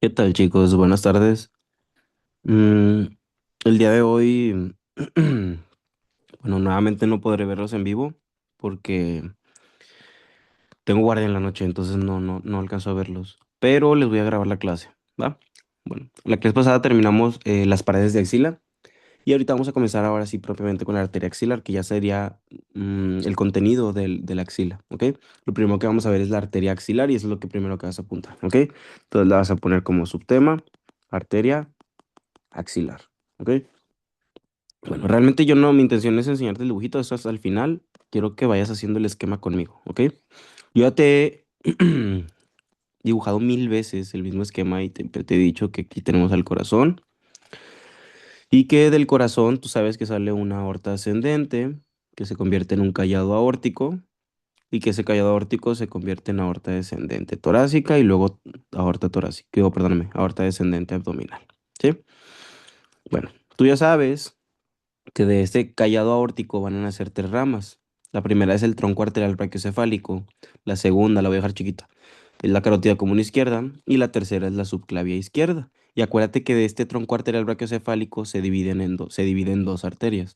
¿Qué tal, chicos? Buenas tardes. Mm, el día de hoy, bueno, nuevamente no podré verlos en vivo porque tengo guardia en la noche, entonces no alcanzo a verlos. Pero les voy a grabar la clase, ¿va? Bueno, la clase pasada terminamos las paredes de axila y ahorita vamos a comenzar ahora sí propiamente con la arteria axilar, que ya sería el contenido de la axila, ¿ok? Lo primero que vamos a ver es la arteria axilar y eso es lo que primero que vas a apuntar, ¿ok? Entonces la vas a poner como subtema, arteria axilar, ¿ok? Bueno, realmente yo no, mi intención es enseñarte el dibujito, eso hasta el final. Quiero que vayas haciendo el esquema conmigo, ¿ok? Yo ya te he dibujado mil veces el mismo esquema y te he dicho que aquí tenemos al corazón y que del corazón tú sabes que sale una aorta ascendente que se convierte en un callado aórtico y que ese callado aórtico se convierte en aorta descendente torácica y luego aorta torácica, perdóname, aorta descendente abdominal, ¿sí? Bueno, tú ya sabes que de este callado aórtico van a nacer tres ramas. La primera es el tronco arterial brachiocefálico, la segunda, la voy a dejar chiquita, es la carótida común izquierda y la tercera es la subclavia izquierda. Y acuérdate que de este tronco arterial brachiocefálico se divide en dos arterias.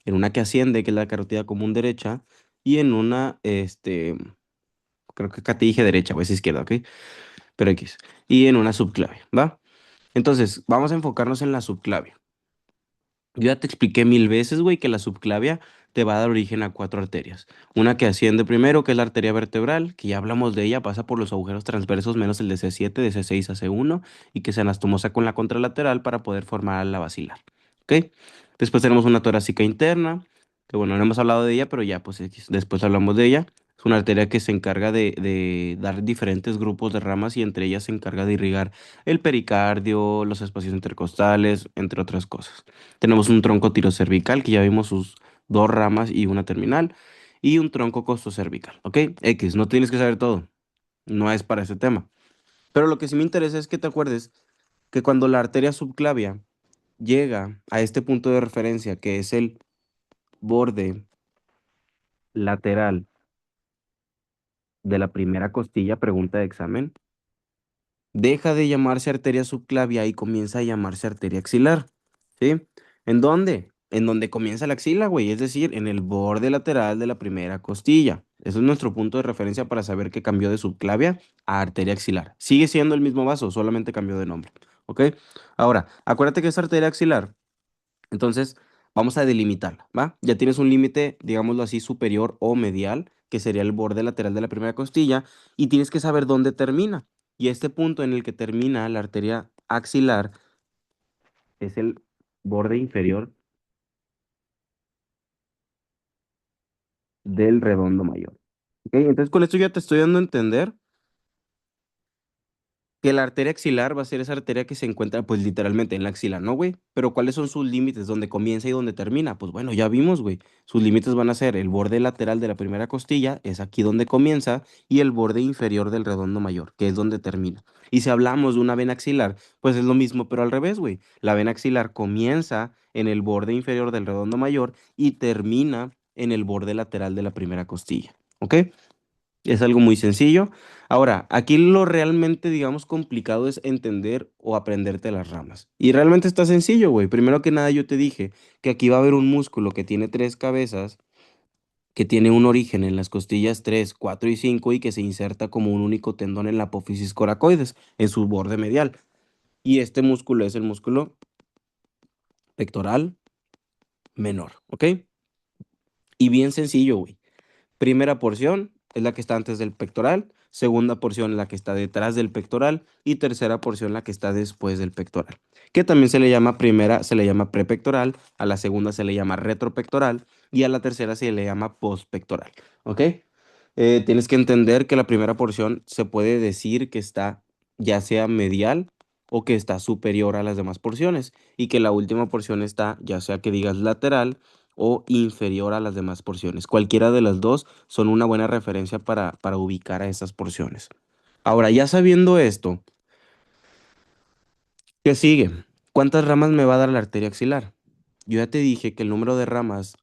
En una que asciende, que es la carótida común derecha, y en una, creo que acá te dije derecha o es izquierda, ¿ok? Pero X. Y en una subclavia, ¿va? Entonces, vamos a enfocarnos en la subclavia. Yo ya te expliqué mil veces, güey, que la subclavia te va a dar origen a cuatro arterias. Una que asciende primero, que es la arteria vertebral, que ya hablamos de ella, pasa por los agujeros transversos menos el de C7, de C6 a C1, y que se anastomosa con la contralateral para poder formar la basilar. ¿Ok? Después tenemos una torácica interna, que bueno, no hemos hablado de ella, pero ya, pues después hablamos de ella. Es una arteria que se encarga de dar diferentes grupos de ramas y entre ellas se encarga de irrigar el pericardio, los espacios intercostales, entre otras cosas. Tenemos un tronco tirocervical, que ya vimos sus dos ramas y una terminal, y un tronco costocervical, ¿ok? X, no tienes que saber todo, no es para ese tema. Pero lo que sí me interesa es que te acuerdes que cuando la arteria subclavia llega a este punto de referencia, que es el borde lateral de la primera costilla, pregunta de examen, deja de llamarse arteria subclavia y comienza a llamarse arteria axilar, ¿sí? ¿En dónde? En donde comienza la axila, güey, es decir, en el borde lateral de la primera costilla. Ese es nuestro punto de referencia para saber que cambió de subclavia a arteria axilar. Sigue siendo el mismo vaso, solamente cambió de nombre, ¿ok? Ahora, acuérdate que es arteria axilar, entonces vamos a delimitarla, ¿va? Ya tienes un límite, digámoslo así, superior o medial, que sería el borde lateral de la primera costilla, y tienes que saber dónde termina. Y este punto en el que termina la arteria axilar es el borde inferior del redondo mayor. ¿Ok? Entonces con esto ya te estoy dando a entender que la arteria axilar va a ser esa arteria que se encuentra, pues literalmente en la axila, ¿no, güey? Pero ¿cuáles son sus límites? ¿Dónde comienza y dónde termina? Pues bueno, ya vimos, güey. Sus límites van a ser el borde lateral de la primera costilla, es aquí donde comienza, y el borde inferior del redondo mayor, que es donde termina. Y si hablamos de una vena axilar, pues es lo mismo, pero al revés, güey. La vena axilar comienza en el borde inferior del redondo mayor y termina en el borde lateral de la primera costilla. ¿Ok? Es algo muy sencillo. Ahora, aquí lo realmente, digamos, complicado es entender o aprenderte las ramas. Y realmente está sencillo, güey. Primero que nada, yo te dije que aquí va a haber un músculo que tiene tres cabezas, que tiene un origen en las costillas 3, 4 y 5 y que se inserta como un único tendón en la apófisis coracoides, en su borde medial. Y este músculo es el músculo pectoral menor, ¿ok? Y bien sencillo, güey. Primera porción es la que está antes del pectoral, segunda porción la que está detrás del pectoral y tercera porción la que está después del pectoral. Que también se le llama primera, se le llama prepectoral, a la segunda se le llama retropectoral y a la tercera se le llama postpectoral. ¿Ok? Tienes que entender que la primera porción se puede decir que está ya sea medial o que está superior a las demás porciones y que la última porción está ya sea que digas lateral o inferior a las demás porciones. Cualquiera de las dos son una buena referencia para ubicar a esas porciones. Ahora, ya sabiendo esto, ¿qué sigue? ¿Cuántas ramas me va a dar la arteria axilar? Yo ya te dije que el número de ramas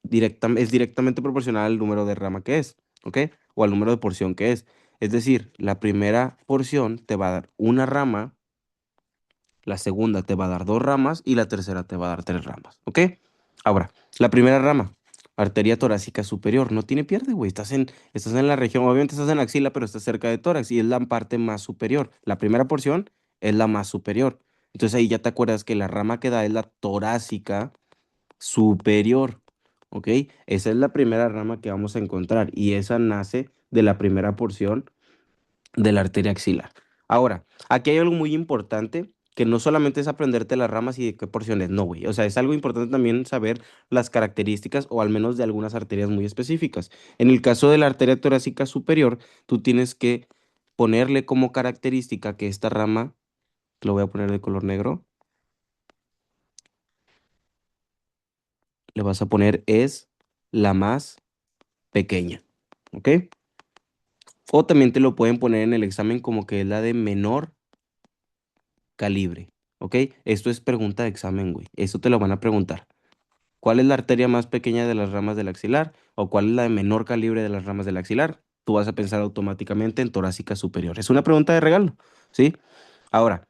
es directamente proporcional al número de rama que es, ¿ok? O al número de porción que es. Es decir, la primera porción te va a dar una rama, la segunda te va a dar dos ramas y la tercera te va a dar tres ramas, ¿ok? Ahora, la primera rama, arteria torácica superior, no tiene pierde, güey. Estás en la región, obviamente estás en la axila, pero estás cerca de tórax y es la parte más superior. La primera porción es la más superior. Entonces ahí ya te acuerdas que la rama que da es la torácica superior, ¿ok? Esa es la primera rama que vamos a encontrar y esa nace de la primera porción de la arteria axilar. Ahora, aquí hay algo muy importante que no solamente es aprenderte las ramas y de qué porciones, no, güey. O sea, es algo importante también saber las características o al menos de algunas arterias muy específicas. En el caso de la arteria torácica superior, tú tienes que ponerle como característica que esta rama, lo voy a poner de color negro, le vas a poner es la más pequeña, ¿ok? O también te lo pueden poner en el examen como que es la de menor calibre, ¿ok? Esto es pregunta de examen, güey. Eso te lo van a preguntar. ¿Cuál es la arteria más pequeña de las ramas del axilar? ¿O cuál es la de menor calibre de las ramas del axilar? Tú vas a pensar automáticamente en torácica superior. Es una pregunta de regalo, ¿sí? Ahora,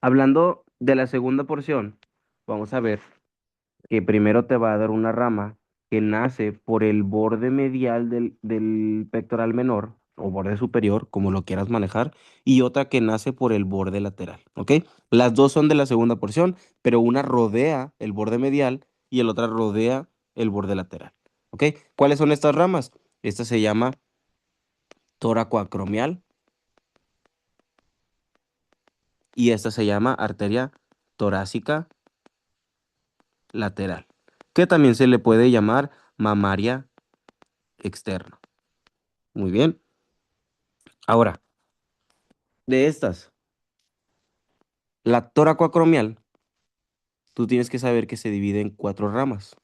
hablando de la segunda porción, vamos a ver que primero te va a dar una rama que nace por el borde medial del pectoral menor o borde superior, como lo quieras manejar, y otra que nace por el borde lateral, ¿ok? Las dos son de la segunda porción, pero una rodea el borde medial y el otra rodea el borde lateral, ¿ok? ¿Cuáles son estas ramas? Esta se llama toracoacromial y esta se llama arteria torácica lateral, que también se le puede llamar mamaria externa. Muy bien. Ahora, de estas, la toracoacromial, tú tienes que saber que se divide en cuatro ramas.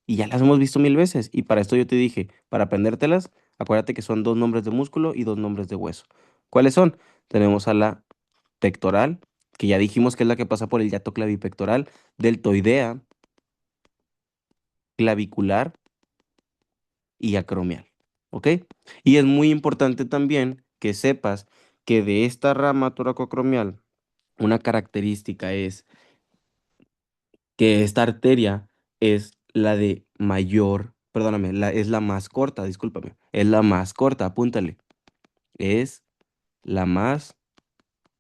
Y ya las hemos visto mil veces. Y para esto yo te dije, para aprendértelas, acuérdate que son dos nombres de músculo y dos nombres de hueso. ¿Cuáles son? Tenemos a la pectoral, que ya dijimos que es la que pasa por el hiato clavipectoral, deltoidea, clavicular y acromial. ¿Ok? Y es muy importante también que sepas que de esta rama toracoacromial, una característica es que esta arteria es la de mayor, perdóname, es la más corta, discúlpame, es la más corta, apúntale, es la más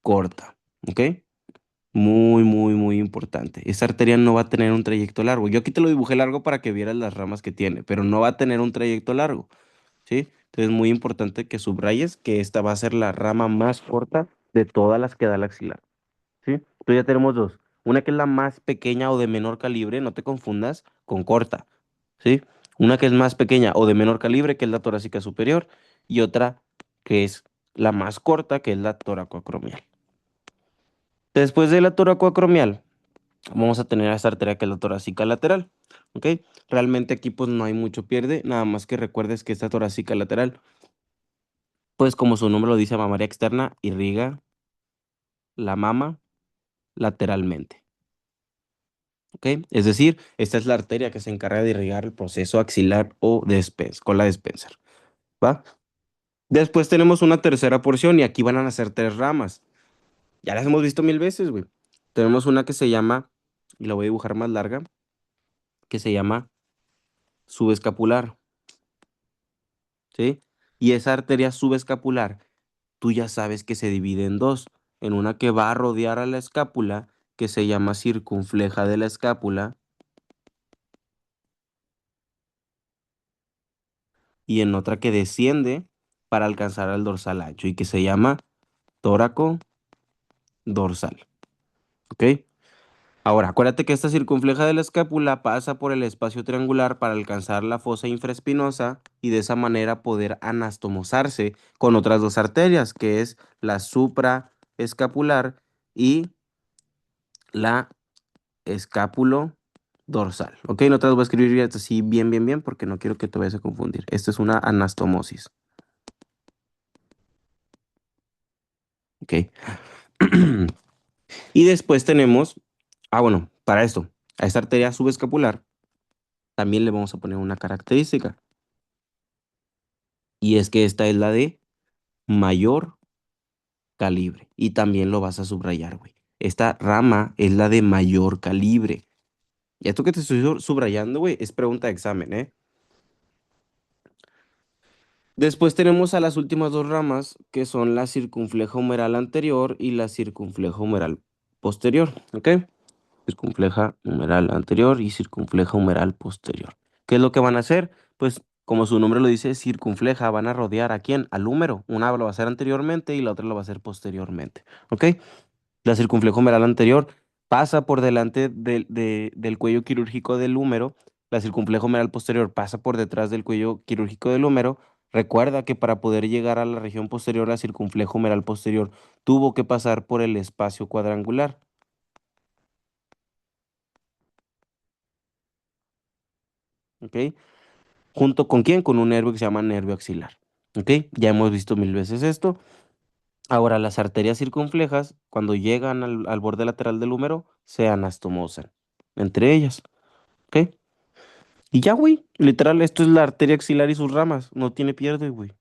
corta, ¿ok? Muy, muy, muy importante. Esta arteria no va a tener un trayecto largo. Yo aquí te lo dibujé largo para que vieras las ramas que tiene, pero no va a tener un trayecto largo, ¿sí? Entonces es muy importante que subrayes que esta va a ser la rama más corta de todas las que da la axilar. ¿Sí? Entonces ya tenemos dos. Una que es la más pequeña o de menor calibre, no te confundas con corta, ¿sí? Una que es más pequeña o de menor calibre, que es la torácica superior, y otra que es la más corta, que es la toracoacromial. Después de la toracoacromial, vamos a tener a esta arteria que es la torácica lateral, ¿ok? Realmente aquí pues no hay mucho pierde, nada más que recuerdes que esta torácica lateral, pues como su nombre lo dice, mamaria externa, irriga la mama lateralmente. ¿Ok? Es decir, esta es la arteria que se encarga de irrigar el proceso axilar o con la Spencer, ¿va? Después tenemos una tercera porción y aquí van a nacer tres ramas. Ya las hemos visto mil veces, güey. Tenemos una que se llama, y la voy a dibujar más larga, que se llama subescapular, ¿sí? Y esa arteria subescapular, tú ya sabes que se divide en dos, en una que va a rodear a la escápula, que se llama circunfleja de la escápula, y en otra que desciende para alcanzar al dorsal ancho y que se llama tóraco dorsal. ¿Ok? Ahora, acuérdate que esta circunfleja de la escápula pasa por el espacio triangular para alcanzar la fosa infraespinosa y de esa manera poder anastomosarse con otras dos arterias, que es la supraescapular y la escápulo dorsal. ¿Ok? No te las voy a escribir así bien, bien, bien porque no quiero que te vayas a confundir. Esto es una anastomosis. ¿Ok? Y después tenemos, bueno, para esto, a esta arteria subescapular también le vamos a poner una característica. Y es que esta es la de mayor calibre. Y también lo vas a subrayar, güey. Esta rama es la de mayor calibre. Y esto que te estoy subrayando, güey, es pregunta de examen, ¿eh? Después tenemos a las últimas dos ramas, que son la circunfleja humeral anterior y la circunfleja humeral posterior, ¿ok? Circunfleja humeral anterior y circunfleja humeral posterior. ¿Qué es lo que van a hacer? Pues, como su nombre lo dice, circunfleja, van a rodear ¿a quién? Al húmero. Una lo va a hacer anteriormente y la otra lo va a hacer posteriormente, ¿ok? La circunflejo humeral anterior pasa por delante del cuello quirúrgico del húmero. La circunflejo humeral posterior pasa por detrás del cuello quirúrgico del húmero. Recuerda que para poder llegar a la región posterior, la circunflejo humeral posterior tuvo que pasar por el espacio cuadrangular. ¿Ok? ¿Junto con quién? Con un nervio que se llama nervio axilar. ¿Ok? Ya hemos visto mil veces esto. Ahora, las arterias circunflejas, cuando llegan al borde lateral del húmero, se anastomosan entre ellas. ¿Ok? Y ya, güey. Literal, esto es la arteria axilar y sus ramas. No tiene pierde, güey.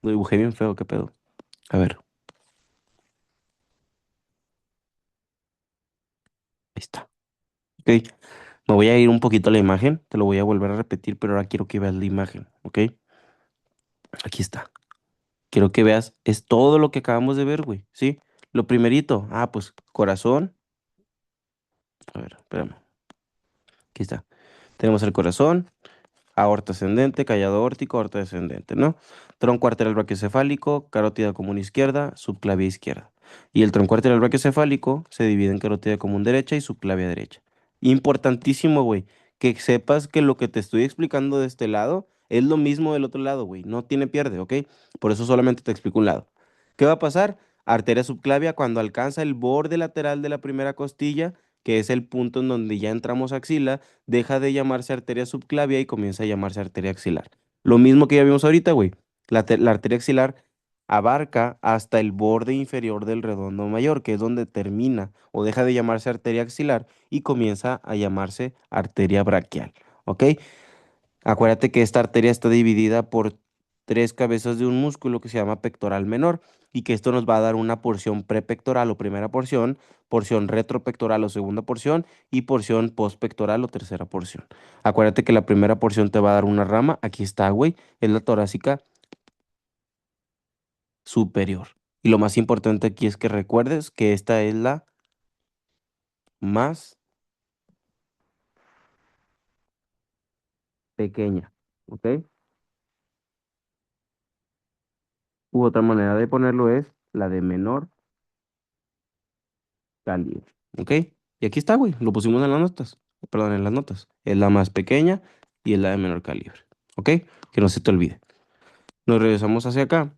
Lo dibujé bien feo, qué pedo. A ver, ahí está. Ok. Me voy a ir un poquito a la imagen. Te lo voy a volver a repetir, pero ahora quiero que veas la imagen. ¿Ok? Aquí está. Quiero que veas, es todo lo que acabamos de ver, güey. ¿Sí? Lo primerito. Ah, pues corazón. A ver, espérame. Aquí está. Tenemos el corazón. Aorta ascendente, callado aórtico, aorta descendente, ¿no? Tronco arterial brachiocefálico, carótida común izquierda, subclavia izquierda. Y el tronco arterial brachiocefálico se divide en carótida común derecha y subclavia derecha. Importantísimo, güey, que sepas que lo que te estoy explicando de este lado es lo mismo del otro lado, güey. No tiene pierde, ¿ok? Por eso solamente te explico un lado. ¿Qué va a pasar? Arteria subclavia cuando alcanza el borde lateral de la primera costilla, que es el punto en donde ya entramos a axila, deja de llamarse arteria subclavia y comienza a llamarse arteria axilar. Lo mismo que ya vimos ahorita, güey. La arteria axilar abarca hasta el borde inferior del redondo mayor, que es donde termina o deja de llamarse arteria axilar y comienza a llamarse arteria braquial. ¿Ok? Acuérdate que esta arteria está dividida por tres cabezas de un músculo que se llama pectoral menor y que esto nos va a dar una porción prepectoral o primera porción retropectoral o segunda porción y porción postpectoral o tercera porción. Acuérdate que la primera porción te va a dar una rama, aquí está, güey, es la torácica superior. Y lo más importante aquí es que recuerdes que esta es la más pequeña, ¿ok? U otra manera de ponerlo es la de menor calibre, ¿ok? Y aquí está, güey, lo pusimos en las notas, perdón, en las notas. Es la más pequeña y es la de menor calibre, ¿ok? Que no se te olvide. Nos regresamos hacia acá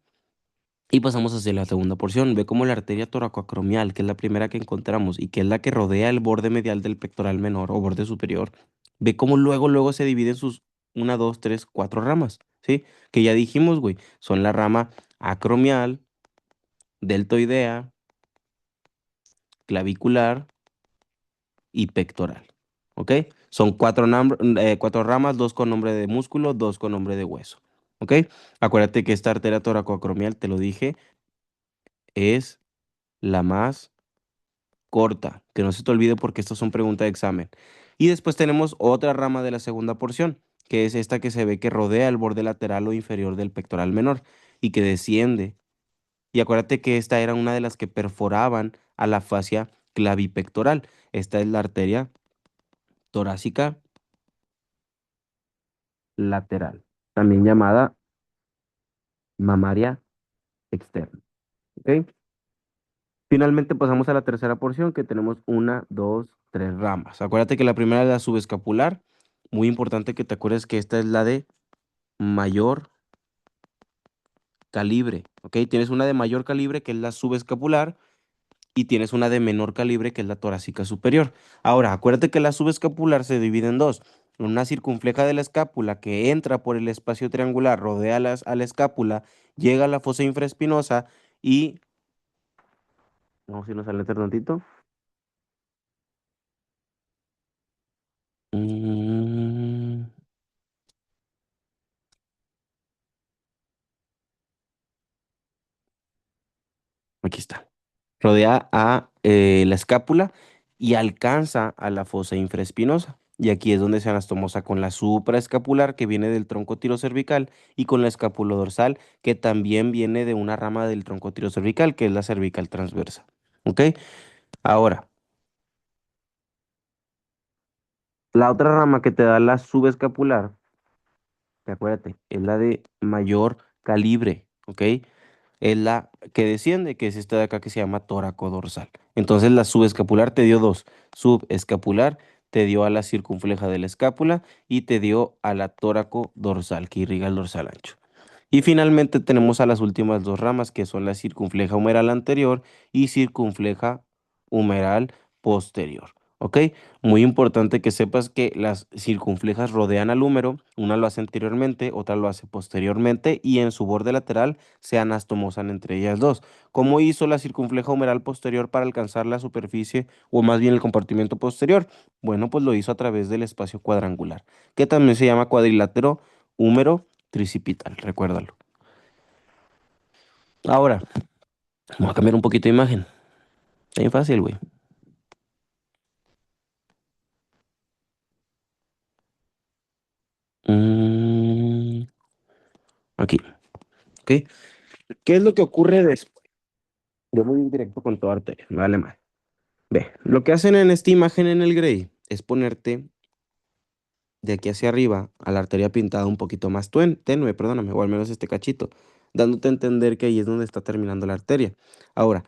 y pasamos hacia la segunda porción. Ve cómo la arteria toracoacromial, que es la primera que encontramos y que es la que rodea el borde medial del pectoral menor o borde superior, ve cómo luego se divide en sus una, dos, tres, cuatro ramas, ¿sí? Que ya dijimos, güey, son la rama acromial, deltoidea, clavicular y pectoral. ¿Ok? Son cuatro ramas, dos con nombre de músculo, dos con nombre de hueso. ¿Ok? Acuérdate que esta arteria toracoacromial, te lo dije, es la más corta. Que no se te olvide porque estas son preguntas de examen. Y después tenemos otra rama de la segunda porción, que es esta que se ve que rodea el borde lateral o inferior del pectoral menor y que desciende. Y acuérdate que esta era una de las que perforaban a la fascia clavipectoral. Esta es la arteria torácica lateral, también llamada mamaria externa. ¿Ok? Finalmente pasamos a la tercera porción que tenemos una, dos, tres ramas. Acuérdate que la primera es la subescapular. Muy importante que te acuerdes que esta es la de mayor calibre. ¿Ok? Tienes una de mayor calibre que es la subescapular y tienes una de menor calibre que es la torácica superior. Ahora, acuérdate que la subescapular se divide en dos. Una circunfleja de la escápula que entra por el espacio triangular, rodea a la escápula, llega a la fosa infraespinosa y... Vamos a irnos al letra tantito. Mm, Aquí está. Rodea a la escápula y alcanza a la fosa infraespinosa. Y aquí es donde se anastomosa con la supraescapular que viene del tronco tirocervical y con la escapulodorsal que también viene de una rama del tronco tirocervical que es la cervical transversa. ¿Ok? Ahora, la otra rama que te da la subescapular, que acuérdate, es la de mayor calibre. ¿Ok? Es la que desciende, que es esta de acá que se llama tóraco-dorsal. Entonces la subescapular te dio dos. Subescapular te dio a la circunfleja de la escápula y te dio a la tóraco-dorsal, que irriga el dorsal ancho. Y finalmente tenemos a las últimas dos ramas, que son la circunfleja humeral anterior y circunfleja humeral posterior. ¿Ok? Muy importante que sepas que las circunflejas rodean al húmero, una lo hace anteriormente, otra lo hace posteriormente y en su borde lateral se anastomosan entre ellas dos. ¿Cómo hizo la circunfleja humeral posterior para alcanzar la superficie o más bien el compartimento posterior? Bueno, pues lo hizo a través del espacio cuadrangular, que también se llama cuadrilátero húmero tricipital, recuérdalo. Ahora, vamos a cambiar un poquito de imagen. Está bien fácil, güey. Mm, aquí, ¿ok? ¿Qué es lo que ocurre después? Yo voy directo con toda arteria, me vale más. Ve, lo que hacen en esta imagen en el gray es ponerte de aquí hacia arriba a la arteria pintada un poquito más tenue, perdóname, o al menos este cachito, dándote a entender que ahí es donde está terminando la arteria. Ahora,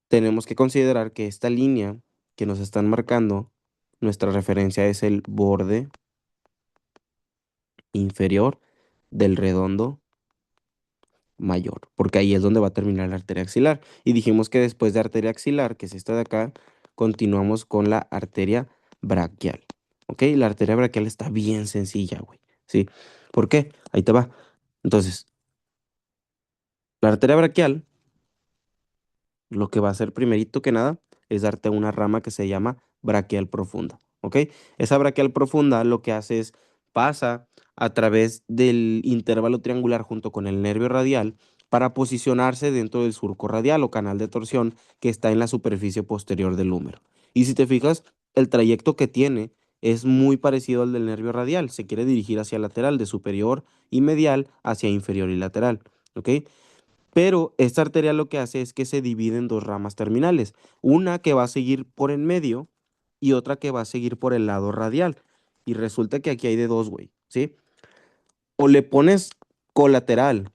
tenemos que considerar que esta línea que nos están marcando, nuestra referencia es el borde inferior del redondo mayor, porque ahí es donde va a terminar la arteria axilar. Y dijimos que después de arteria axilar, que es esta de acá, continuamos con la arteria braquial. ¿Ok? La arteria braquial está bien sencilla, güey. ¿Sí? ¿Por qué? Ahí te va. Entonces, la arteria braquial lo que va a hacer primerito que nada es darte una rama que se llama braquial profunda, ¿ok? Esa braquial profunda lo que hace es pasa a través del intervalo triangular junto con el nervio radial para posicionarse dentro del surco radial o canal de torsión que está en la superficie posterior del húmero. Y si te fijas, el trayecto que tiene es muy parecido al del nervio radial. Se quiere dirigir hacia lateral, de superior y medial hacia inferior y lateral, ¿ok? Pero esta arteria lo que hace es que se divide en dos ramas terminales, una que va a seguir por en medio y otra que va a seguir por el lado radial. Y resulta que aquí hay de dos, güey, ¿sí? O le pones colateral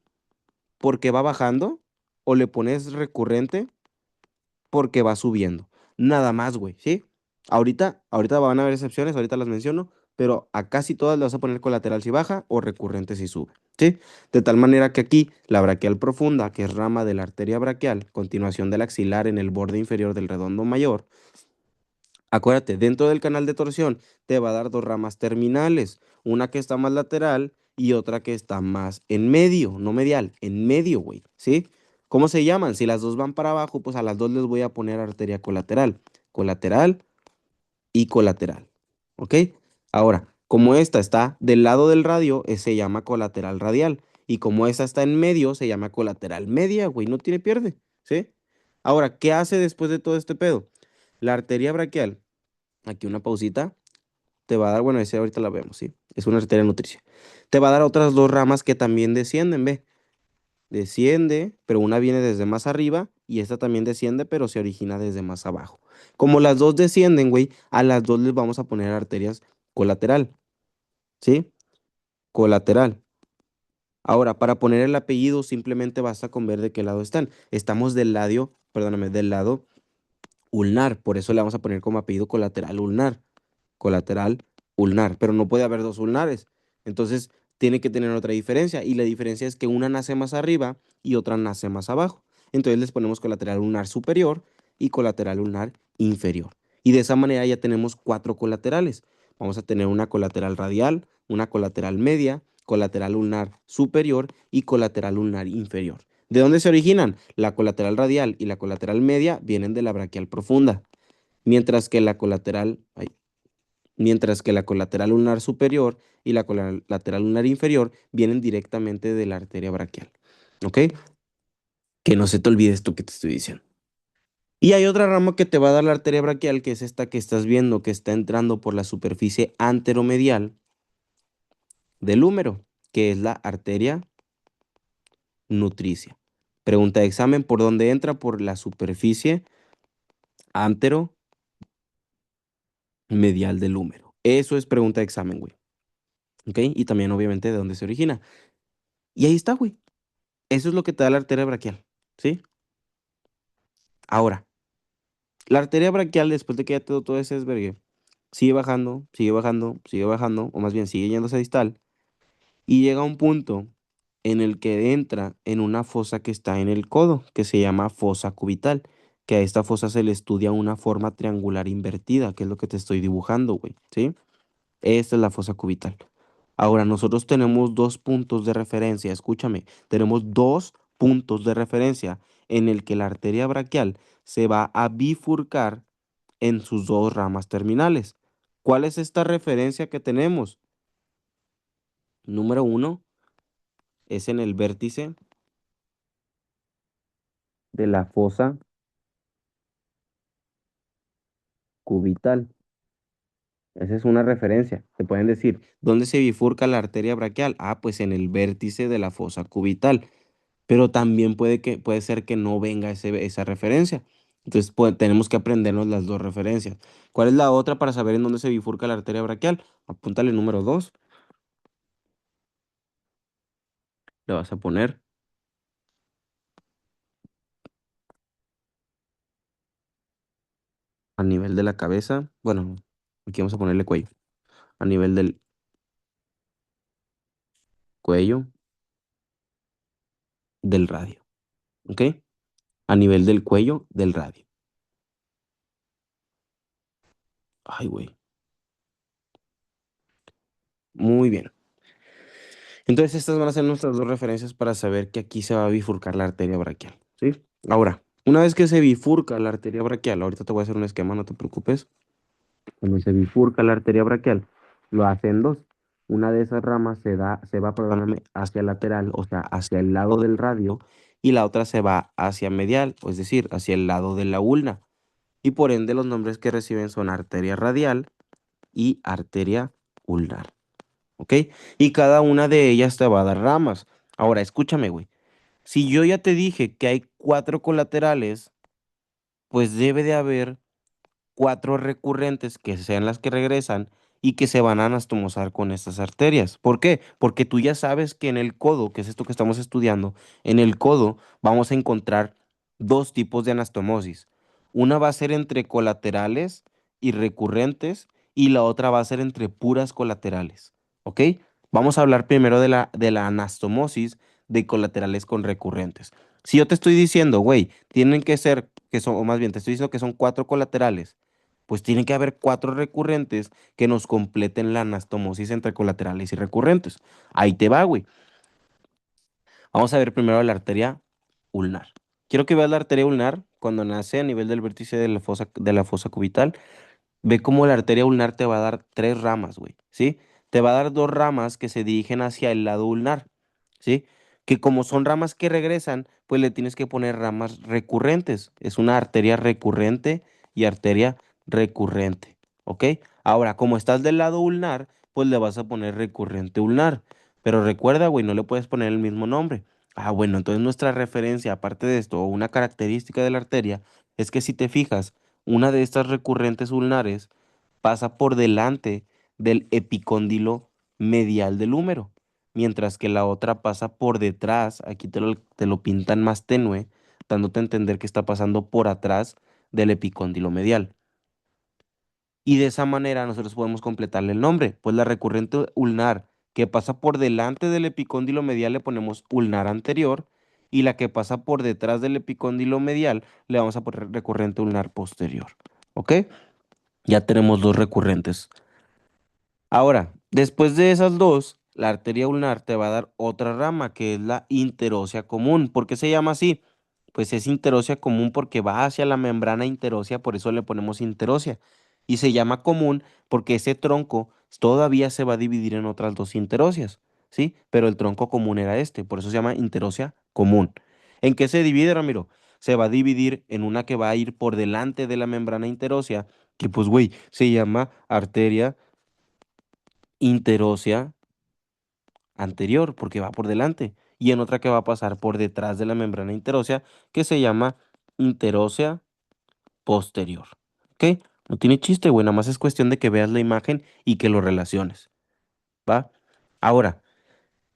porque va bajando, o le pones recurrente porque va subiendo. Nada más, güey, ¿sí? Ahorita van a haber excepciones, ahorita las menciono, pero a casi todas le vas a poner colateral si baja o recurrente si sube, ¿sí? De tal manera que aquí la braquial profunda, que es rama de la arteria braquial, continuación del axilar en el borde inferior del redondo mayor, acuérdate, dentro del canal de torsión te va a dar dos ramas terminales, una que está más lateral y otra que está más en medio, no medial, en medio, güey, ¿sí? ¿Cómo se llaman? Si las dos van para abajo, pues a las dos les voy a poner arteria colateral, colateral y colateral, ¿ok? Ahora, como esta está del lado del radio, se llama colateral radial, y como esta está en medio, se llama colateral media, güey, no tiene pierde, ¿sí? Ahora, ¿qué hace después de todo este pedo? La arteria braquial, aquí una pausita, te va a dar, bueno, ese ahorita la vemos, ¿sí? Es una arteria nutricia. Te va a dar otras dos ramas que también descienden, ve. Desciende, pero una viene desde más arriba y esta también desciende, pero se origina desde más abajo. Como las dos descienden, güey, a las dos les vamos a poner arterias colateral, ¿sí? Colateral. Ahora, para poner el apellido simplemente basta con ver de qué lado están. Estamos del lado, perdóname, del lado ulnar, por eso le vamos a poner como apellido colateral ulnar. Colateral ulnar, pero no puede haber dos ulnares. Entonces, tiene que tener otra diferencia y la diferencia es que una nace más arriba y otra nace más abajo. Entonces les ponemos colateral ulnar superior y colateral ulnar inferior. Y de esa manera ya tenemos cuatro colaterales. Vamos a tener una colateral radial, una colateral media, colateral ulnar superior y colateral ulnar inferior. ¿De dónde se originan? La colateral radial y la colateral media vienen de la braquial profunda, mientras que la colateral, ay, mientras que la colateral ulnar superior y la colateral ulnar inferior vienen directamente de la arteria braquial. ¿Ok? Que no se te olvide esto que te estoy diciendo. Y hay otra rama que te va a dar la arteria braquial, que es esta que estás viendo, que está entrando por la superficie anteromedial del húmero, que es la arteria nutricia. Pregunta de examen, ¿por dónde entra? Por la superficie anteromedial del húmero. Eso es pregunta de examen, güey. ¿Ok? Y también, obviamente, de dónde se origina. Y ahí está, güey. Eso es lo que te da la arteria braquial. ¿Sí? Ahora, la arteria braquial, después de que ya te dio todo ese desvergue, sigue bajando, sigue bajando, sigue bajando, o más bien sigue yéndose a distal, y llega a un punto en el que entra en una fosa que está en el codo, que se llama fosa cubital, que a esta fosa se le estudia una forma triangular invertida, que es lo que te estoy dibujando, güey, ¿sí? Esta es la fosa cubital. Ahora, nosotros tenemos dos puntos de referencia, escúchame, tenemos dos puntos de referencia en el que la arteria braquial se va a bifurcar en sus dos ramas terminales. ¿Cuál es esta referencia que tenemos? Número uno es en el vértice de la fosa cubital. Esa es una referencia. Te pueden decir, ¿dónde se bifurca la arteria braquial? Ah, pues en el vértice de la fosa cubital. Pero también puede ser que no venga esa referencia. Entonces, pues, tenemos que aprendernos las dos referencias. ¿Cuál es la otra para saber en dónde se bifurca la arteria braquial? Apúntale número 2. Le vas a poner a nivel de la cabeza. Bueno, aquí vamos a ponerle cuello. A nivel del cuello del radio. ¿Ok? A nivel del cuello del radio. Ay, güey. Muy bien. Entonces, estas van a ser nuestras dos referencias para saber que aquí se va a bifurcar la arteria braquial, ¿sí? Ahora, una vez que se bifurca la arteria braquial, ahorita te voy a hacer un esquema, no te preocupes. Cuando se bifurca la arteria braquial, lo hace en dos. Una de esas ramas se va, perdóname, hacia lateral, o sea, hacia el lado del radio, y la otra se va hacia medial, es decir, hacia el lado de la ulna. Y por ende, los nombres que reciben son arteria radial y arteria ulnar. ¿Ok? Y cada una de ellas te va a dar ramas. Ahora, escúchame, güey. Si yo ya te dije que hay cuatro colaterales, pues debe de haber cuatro recurrentes que sean las que regresan y que se van a anastomosar con estas arterias. ¿Por qué? Porque tú ya sabes que en el codo, que es esto que estamos estudiando, en el codo vamos a encontrar dos tipos de anastomosis. Una va a ser entre colaterales y recurrentes y la otra va a ser entre puras colaterales. ¿Ok? Vamos a hablar primero de la anastomosis de colaterales con recurrentes. Si yo te estoy diciendo, güey, tienen que ser, que son, o más bien te estoy diciendo que son cuatro colaterales, pues tiene que haber cuatro recurrentes que nos completen la anastomosis entre colaterales y recurrentes. Ahí te va, güey. Vamos a ver primero la arteria ulnar. Quiero que veas la arteria ulnar cuando nace a nivel del vértice de la fosa cubital. Ve cómo la arteria ulnar te va a dar tres ramas, güey, ¿sí? Te va a dar dos ramas que se dirigen hacia el lado ulnar, ¿sí? Que como son ramas que regresan, pues le tienes que poner ramas recurrentes. Es una arteria recurrente y arteria recurrente, ¿ok? Ahora, como estás del lado ulnar, pues le vas a poner recurrente ulnar. Pero recuerda, güey, no le puedes poner el mismo nombre. Ah, bueno, entonces nuestra referencia, aparte de esto, o una característica de la arteria, es que si te fijas, una de estas recurrentes ulnares pasa por delante del epicóndilo medial del húmero, mientras que la otra pasa por detrás, aquí te lo pintan más tenue, dándote a entender que está pasando por atrás del epicóndilo medial. Y de esa manera nosotros podemos completarle el nombre, pues la recurrente ulnar que pasa por delante del epicóndilo medial le ponemos ulnar anterior y la que pasa por detrás del epicóndilo medial le vamos a poner recurrente ulnar posterior. ¿Ok? Ya tenemos dos recurrentes. Ahora, después de esas dos, la arteria ulnar te va a dar otra rama que es la interósea común. ¿Por qué se llama así? Pues es interósea común porque va hacia la membrana interósea, por eso le ponemos interósea. Y se llama común porque ese tronco todavía se va a dividir en otras dos interóseas, ¿sí? Pero el tronco común era este, por eso se llama interósea común. ¿En qué se divide, Ramiro? Se va a dividir en una que va a ir por delante de la membrana interósea, que pues, güey, se llama arteria interósea anterior, porque va por delante. Y en otra que va a pasar por detrás de la membrana interósea, que se llama interósea posterior. ¿Ok? No tiene chiste, güey, nada más es cuestión de que veas la imagen y que lo relaciones, ¿va? Ahora,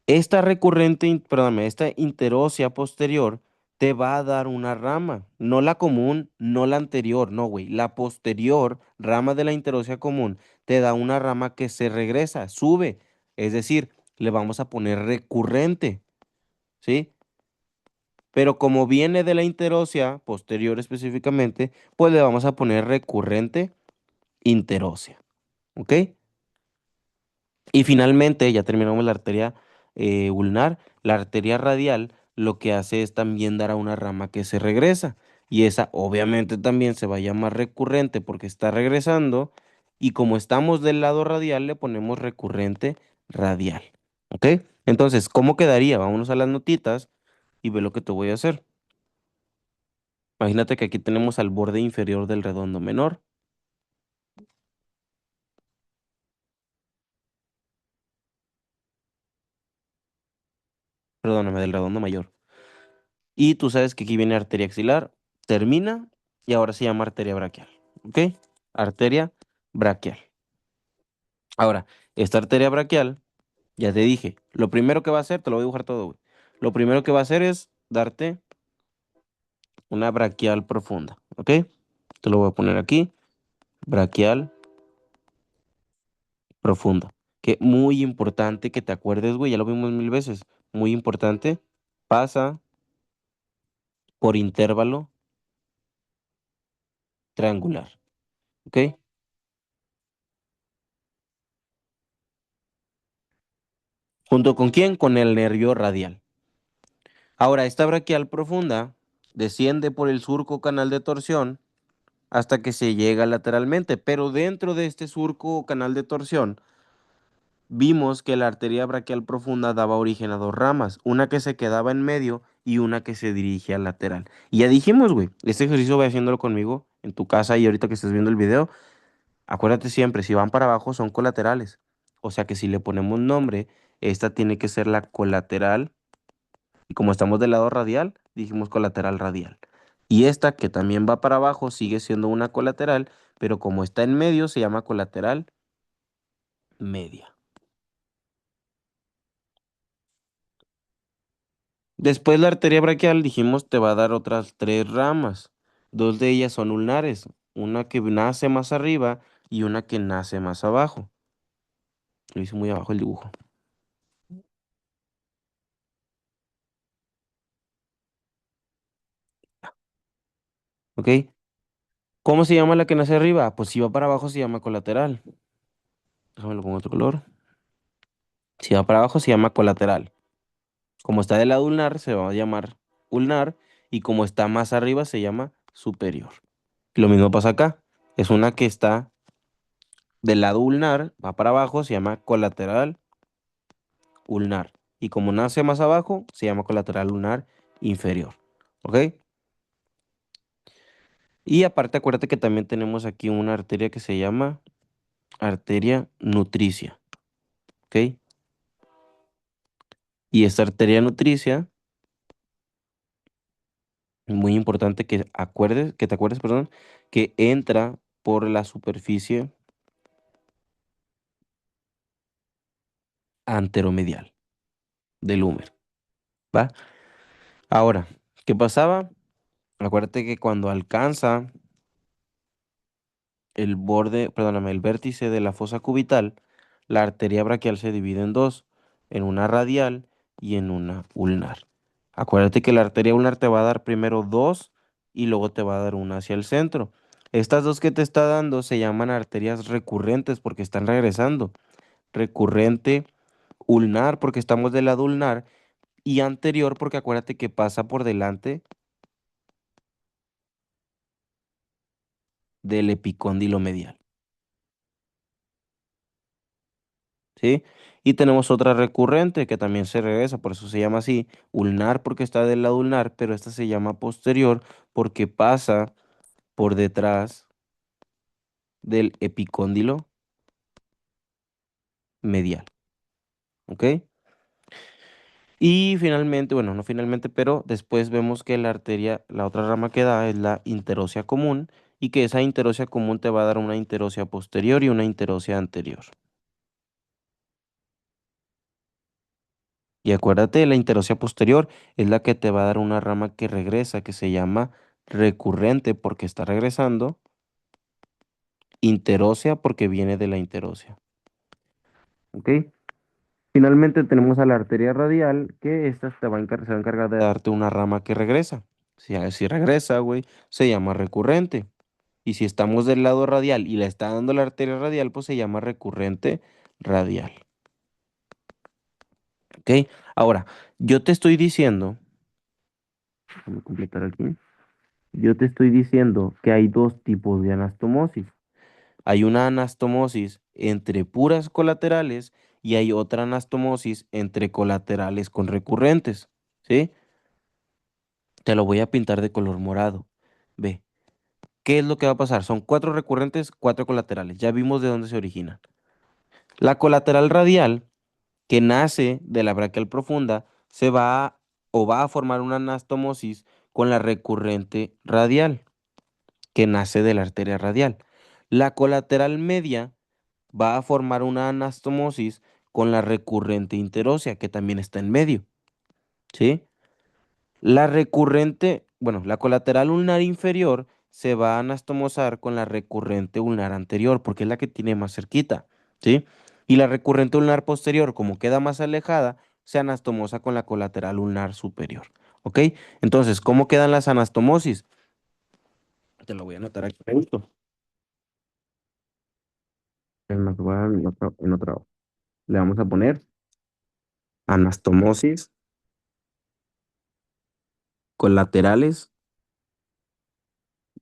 esta perdóname, esta interósea posterior te va a dar una rama, no la común, no la anterior, no, güey, la posterior rama de la interósea común te da una rama que se regresa, sube, es decir, le vamos a poner recurrente, ¿sí? Pero como viene de la interósea posterior específicamente, pues le vamos a poner recurrente interósea, ¿ok? Y finalmente, ya terminamos la arteria ulnar. La arteria radial lo que hace es también dar a una rama que se regresa. Y esa obviamente también se va a llamar recurrente porque está regresando. Y como estamos del lado radial, le ponemos recurrente radial. ¿Ok? Entonces, ¿cómo quedaría? Vámonos a las notitas y ve lo que te voy a hacer. Imagínate que aquí tenemos al borde inferior del redondo menor. Perdóname, del redondo mayor. Y tú sabes que aquí viene arteria axilar, termina y ahora se llama arteria braquial. ¿Ok? Arteria braquial. Ahora, esta arteria braquial, ya te dije, lo primero que va a hacer, te lo voy a dibujar todo, güey. Lo primero que va a hacer es darte una braquial profunda. ¿Ok? Te lo voy a poner aquí, braquial profunda. Que muy importante que te acuerdes, güey, ya lo vimos mil veces. Muy importante, pasa por intervalo triangular. ¿Ok? ¿Junto con quién? Con el nervio radial. Ahora, esta braquial profunda desciende por el surco canal de torsión hasta que se llega lateralmente, pero dentro de este surco o canal de torsión vimos que la arteria braquial profunda daba origen a dos ramas, una que se quedaba en medio y una que se dirige al lateral. Y ya dijimos, güey, este ejercicio voy haciéndolo conmigo en tu casa y ahorita que estés viendo el video, acuérdate siempre, si van para abajo son colaterales. O sea que si le ponemos nombre, esta tiene que ser la colateral. Y como estamos del lado radial, dijimos colateral radial. Y esta que también va para abajo sigue siendo una colateral, pero como está en medio se llama colateral media. Después la arteria braquial dijimos te va a dar otras tres ramas. Dos de ellas son ulnares, una que nace más arriba y una que nace más abajo. Lo hice muy abajo el dibujo. ¿Ok? ¿Cómo se llama la que nace arriba? Pues si va para abajo se llama colateral. Déjame lo pongo otro color. Si va para abajo se llama colateral. Como está del lado ulnar, se va a llamar ulnar y como está más arriba, se llama superior. Lo mismo pasa acá. Es una que está del lado ulnar, va para abajo, se llama colateral ulnar. Y como nace más abajo, se llama colateral ulnar inferior. ¿Ok? Y aparte, acuérdate que también tenemos aquí una arteria que se llama arteria nutricia. ¿Ok? Y esta arteria nutricia, muy importante que te acuerdes, perdón, que entra por la superficie anteromedial del húmero, ¿va? Ahora, ¿qué pasaba? Acuérdate que cuando alcanza el borde, perdóname, el vértice de la fosa cubital, la arteria braquial se divide en dos, en una radial y en una ulnar. Acuérdate que la arteria ulnar te va a dar primero dos y luego te va a dar una hacia el centro. Estas dos que te está dando se llaman arterias recurrentes porque están regresando. Recurrente ulnar porque estamos del lado ulnar y anterior porque acuérdate que pasa por delante del epicóndilo medial, ¿sí? Y tenemos otra recurrente que también se regresa, por eso se llama así, ulnar porque está del lado ulnar, pero esta se llama posterior porque pasa por detrás del epicóndilo medial, ¿ok? Y finalmente, bueno, no finalmente, pero después vemos que la arteria, la otra rama que da es la interósea común y que esa interósea común te va a dar una interósea posterior y una interósea anterior. Y acuérdate, la interósea posterior es la que te va a dar una rama que regresa, que se llama recurrente porque está regresando, interósea porque viene de la interósea. ¿Ok? Finalmente tenemos a la arteria radial, que esta se va a encargar de darte una rama que regresa. Si regresa, güey, se llama recurrente. Y si estamos del lado radial y le está dando la arteria radial, pues se llama recurrente radial. ¿Ok? Ahora, yo te estoy diciendo, déjame completar aquí. Yo te estoy diciendo que hay dos tipos de anastomosis. Hay una anastomosis entre puras colaterales y hay otra anastomosis entre colaterales con recurrentes. ¿Sí? Te lo voy a pintar de color morado. Ve, ¿qué es lo que va a pasar? Son cuatro recurrentes, cuatro colaterales. Ya vimos de dónde se originan. La colateral radial, que nace de la braquial profunda, se va o va a formar una anastomosis con la recurrente radial, que nace de la arteria radial. La colateral media va a formar una anastomosis con la recurrente interósea, que también está en medio, ¿sí? La recurrente, bueno, la colateral ulnar inferior se va a anastomosar con la recurrente ulnar anterior, porque es la que tiene más cerquita, ¿sí? Y la recurrente ulnar posterior, como queda más alejada, se anastomosa con la colateral ulnar superior, ¿ok? Entonces, ¿cómo quedan las anastomosis? Te lo voy a anotar aquí. Justo. En otra hoja. Le vamos a poner anastomosis colaterales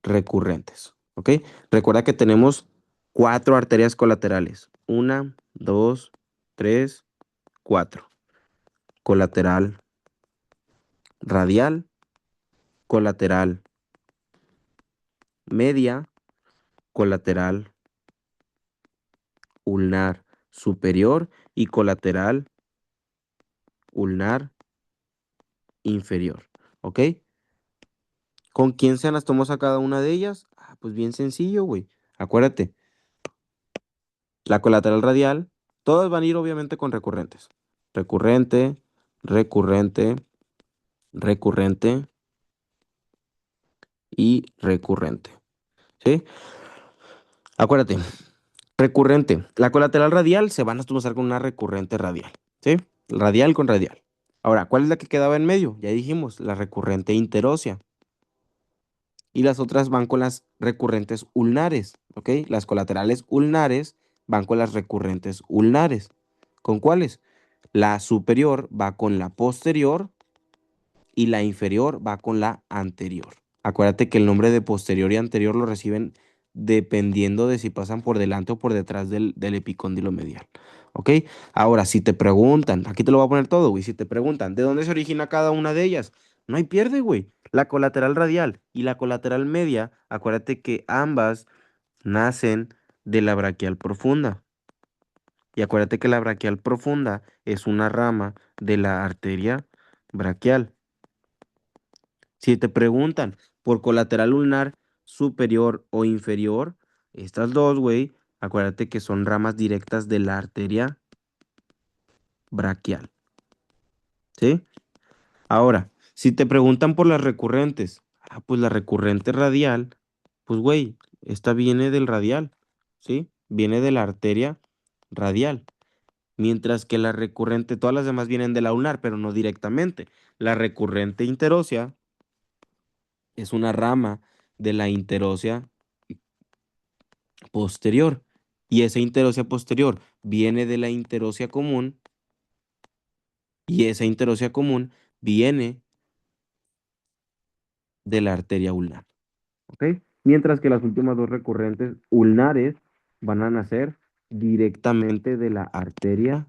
recurrentes, ¿ok? Recuerda que tenemos cuatro arterias colaterales. Una, dos, tres, cuatro. Colateral radial, colateral media, colateral ulnar superior y colateral ulnar inferior, ¿ok? ¿Con quién se anastomosa cada una de ellas? Ah, pues bien sencillo, güey. Acuérdate, la colateral radial, todas van a ir obviamente con recurrentes. Recurrente, recurrente, recurrente y recurrente. ¿Sí? Acuérdate, recurrente. La colateral radial se van a usar con una recurrente radial. ¿Sí? Radial con radial. Ahora, ¿cuál es la que quedaba en medio? Ya dijimos, la recurrente interósea. Y las otras van con las recurrentes ulnares. ¿Ok? Las colaterales ulnares van con las recurrentes ulnares. ¿Con cuáles? La superior va con la posterior y la inferior va con la anterior. Acuérdate que el nombre de posterior y anterior lo reciben dependiendo de si pasan por delante o por detrás del epicóndilo medial. ¿Ok? Ahora, si te preguntan, aquí te lo voy a poner todo, güey. Si te preguntan, ¿de dónde se origina cada una de ellas? No hay pierde, güey. La colateral radial y la colateral media, acuérdate que ambas nacen de la braquial profunda. Y acuérdate que la braquial profunda es una rama de la arteria braquial. Si te preguntan por colateral ulnar superior o inferior, estas dos, güey, acuérdate que son ramas directas de la arteria braquial, ¿sí? Ahora, si te preguntan por las recurrentes, pues la recurrente radial, pues, güey, esta viene del radial, ¿sí? Viene de la arteria radial. Mientras que la recurrente, todas las demás vienen de la ulnar, pero no directamente. La recurrente interósea es una rama de la interósea posterior. Y esa interósea posterior viene de la interósea común y esa interósea común viene de la arteria ulnar. ¿Ok? Mientras que las últimas dos recurrentes ulnares van a nacer directamente de la arteria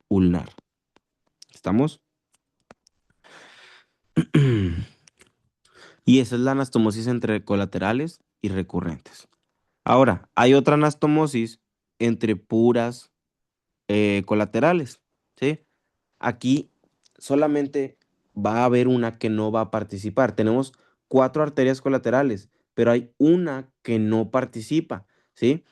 ulnar. ¿Estamos? Y esa es la anastomosis entre colaterales y recurrentes. Ahora, hay otra anastomosis entre puras colaterales, ¿sí? Aquí solamente va a haber una que no va a participar. Tenemos cuatro arterias colaterales, pero hay una que no participa, ¿sí?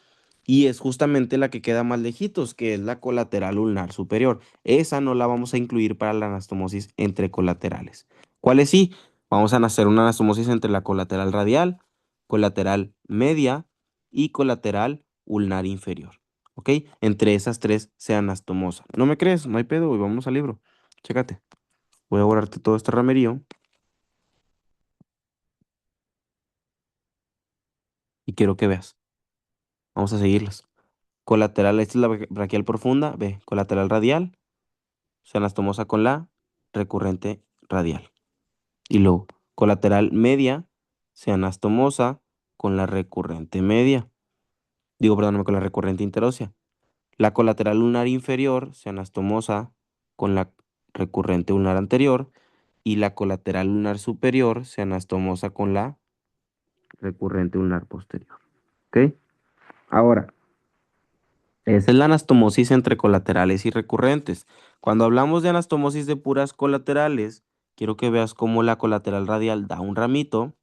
Y es justamente la que queda más lejitos, que es la colateral ulnar superior. Esa no la vamos a incluir para la anastomosis entre colaterales. ¿Cuáles sí? Vamos a hacer una anastomosis entre la colateral radial, colateral media y colateral ulnar inferior. ¿Ok? Entre esas tres se anastomosa. ¿No me crees? No hay pedo, güey. Vamos al libro. Chécate. Voy a borrarte todo este ramerío y quiero que veas. Vamos a seguirlas. Colateral, esta es la braquial profunda. Ve, colateral radial. Se anastomosa con la recurrente radial. Y luego, colateral media se anastomosa con la recurrente media. Digo, perdóname, con la recurrente interósea. La colateral ulnar inferior se anastomosa con la recurrente ulnar anterior y la colateral ulnar superior se anastomosa con la recurrente ulnar posterior. ¿Ok? Ahora, esa es la anastomosis entre colaterales y recurrentes. Cuando hablamos de anastomosis de puras colaterales, quiero que veas cómo la colateral radial da un ramito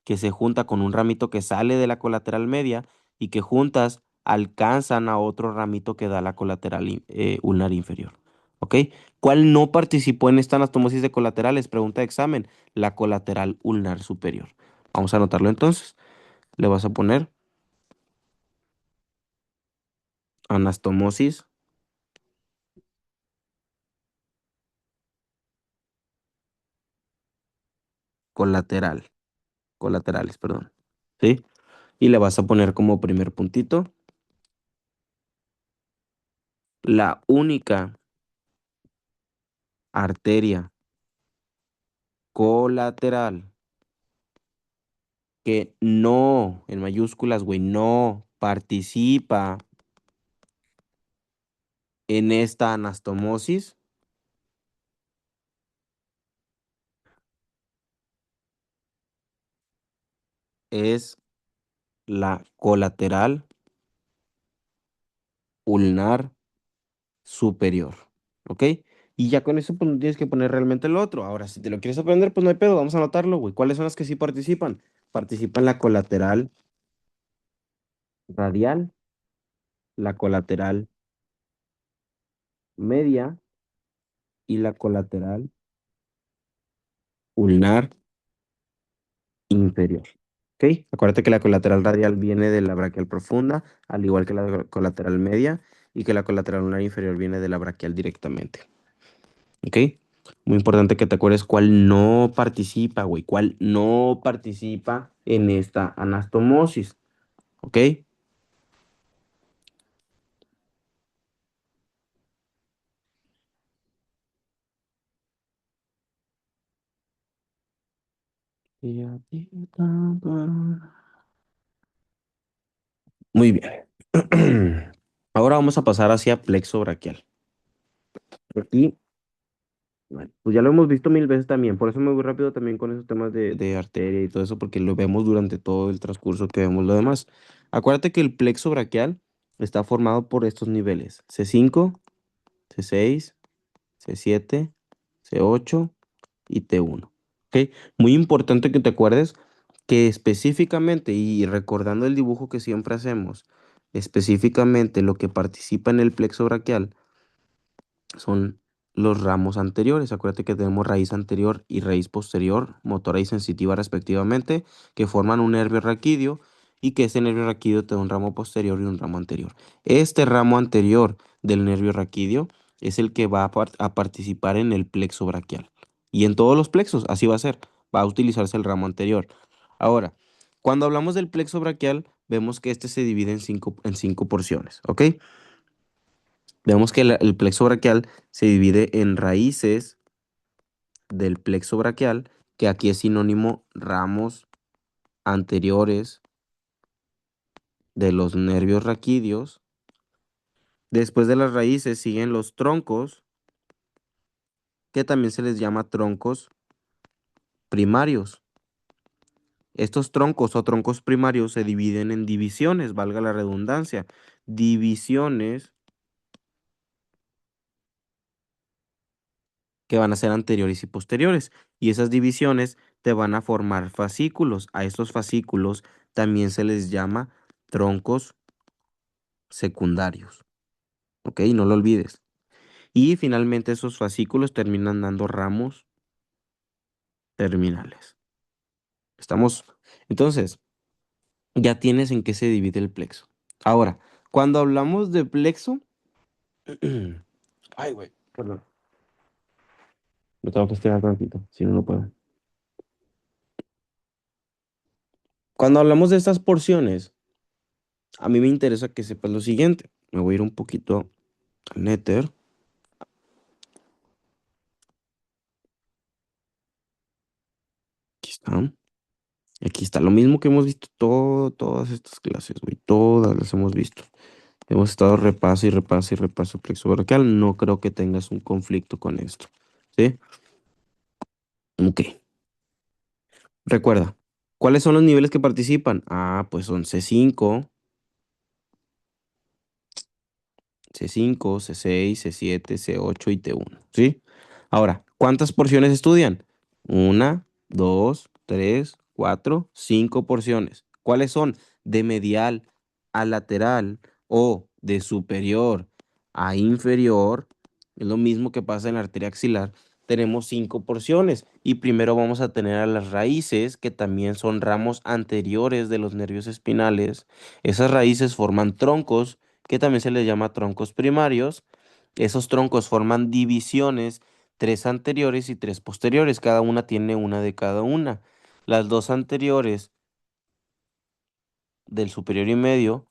que se junta con un ramito que sale de la colateral media y que juntas alcanzan a otro ramito que da la colateral ulnar inferior. ¿Ok? ¿Cuál no participó en esta anastomosis de colaterales? Pregunta de examen. La colateral ulnar superior. Vamos a anotarlo entonces. Le vas a poner anastomosis colateral. Colaterales, perdón. ¿Sí? Y le vas a poner como primer puntito la única arteria colateral que no, en mayúsculas, güey, no participa en esta anastomosis es la colateral ulnar superior. ¿Ok? Y ya con eso, pues no tienes que poner realmente lo otro. Ahora, si te lo quieres aprender, pues no hay pedo, vamos a anotarlo, güey. ¿Cuáles son las que sí participan? Participan la colateral radial, la colateral media y la colateral ulnar inferior. ¿Ok? Acuérdate que la colateral radial viene de la braquial profunda, al igual que la colateral media, y que la colateral ulnar inferior viene de la braquial directamente. ¿Ok? Muy importante que te acuerdes cuál no participa, güey, cuál no participa en esta anastomosis. ¿Ok? Muy bien. Ahora vamos a pasar hacia plexo braquial. Aquí, bueno, pues ya lo hemos visto mil veces también, por eso me voy rápido también con esos temas de arteria y todo eso, porque lo vemos durante todo el transcurso que vemos lo demás. Acuérdate que el plexo braquial está formado por estos niveles, C5, C6, C7, C8 y T1. ¿Ok? Muy importante que te acuerdes que específicamente, y recordando el dibujo que siempre hacemos, específicamente lo que participa en el plexo braquial son los ramos anteriores. Acuérdate que tenemos raíz anterior y raíz posterior, motora y sensitiva respectivamente, que forman un nervio raquídeo y que ese nervio raquídeo te da un ramo posterior y un ramo anterior. Este ramo anterior del nervio raquídeo es el que va a participar en el plexo braquial. Y en todos los plexos, así va a ser. Va a utilizarse el ramo anterior. Ahora, cuando hablamos del plexo braquial, vemos que este se divide en cinco porciones, ¿ok? Vemos que el plexo braquial se divide en raíces del plexo braquial, que aquí es sinónimo ramos anteriores de los nervios raquídeos Después de las raíces siguen los troncos, que también se les llama troncos primarios. Estos troncos o troncos primarios se dividen en divisiones, valga la redundancia. Divisiones que van a ser anteriores y posteriores. Y esas divisiones te van a formar fascículos. A estos fascículos también se les llama troncos secundarios. ¿Ok? No lo olvides. Y finalmente esos fascículos terminan dando ramos terminales. ¿Estamos? Entonces, ya tienes en qué se divide el plexo. Ahora, cuando hablamos de plexo, ay, güey, perdón. Me tengo que estirar tantito, si no, no puedo. Cuando hablamos de estas porciones, a mí me interesa que sepas lo siguiente. Me voy a ir un poquito al Nether. Aquí está. Aquí está. Lo mismo que hemos visto todas estas clases, güey. Todas las hemos visto. Hemos estado repaso y repaso y repaso plexo braquial. No creo que tengas un conflicto con esto. ¿Sí? Ok. Recuerda, ¿cuáles son los niveles que participan? Ah, pues son C5, C5, C6, C7, C8 y T1, ¿sí? Ahora, ¿cuántas porciones estudian? Una, dos, tres, cuatro, cinco porciones. ¿Cuáles son? De medial a lateral o de superior a inferior. Es lo mismo que pasa en la arteria axilar. Tenemos cinco porciones y primero vamos a tener a las raíces, que también son ramos anteriores de los nervios espinales. Esas raíces forman troncos, que también se les llama troncos primarios. Esos troncos forman divisiones, tres anteriores y tres posteriores. Cada una tiene una de cada una. Las dos anteriores del superior y medio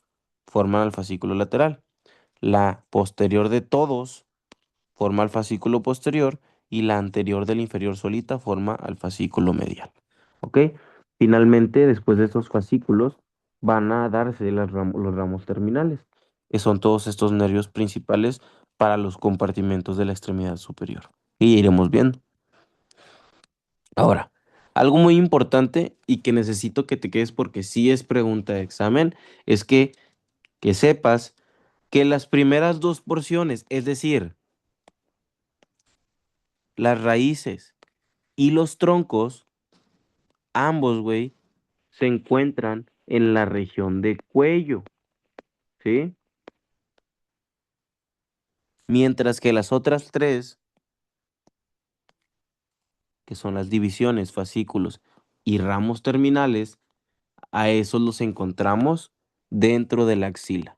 forman el fascículo lateral. La posterior de todos forma el fascículo posterior y la anterior del inferior solita forma el fascículo medial. ¿Ok? Finalmente, después de estos fascículos, van a darse los ramos terminales, que son todos estos nervios principales para los compartimentos de la extremidad superior. Y iremos viendo. Ahora, algo muy importante y que necesito que te quedes porque sí es pregunta de examen, es que sepas que las primeras dos porciones, es decir, las raíces y los troncos, ambos, güey, se encuentran en la región de cuello, ¿sí? Mientras que las otras tres, que son las divisiones, fascículos y ramos terminales, a esos los encontramos dentro de la axila,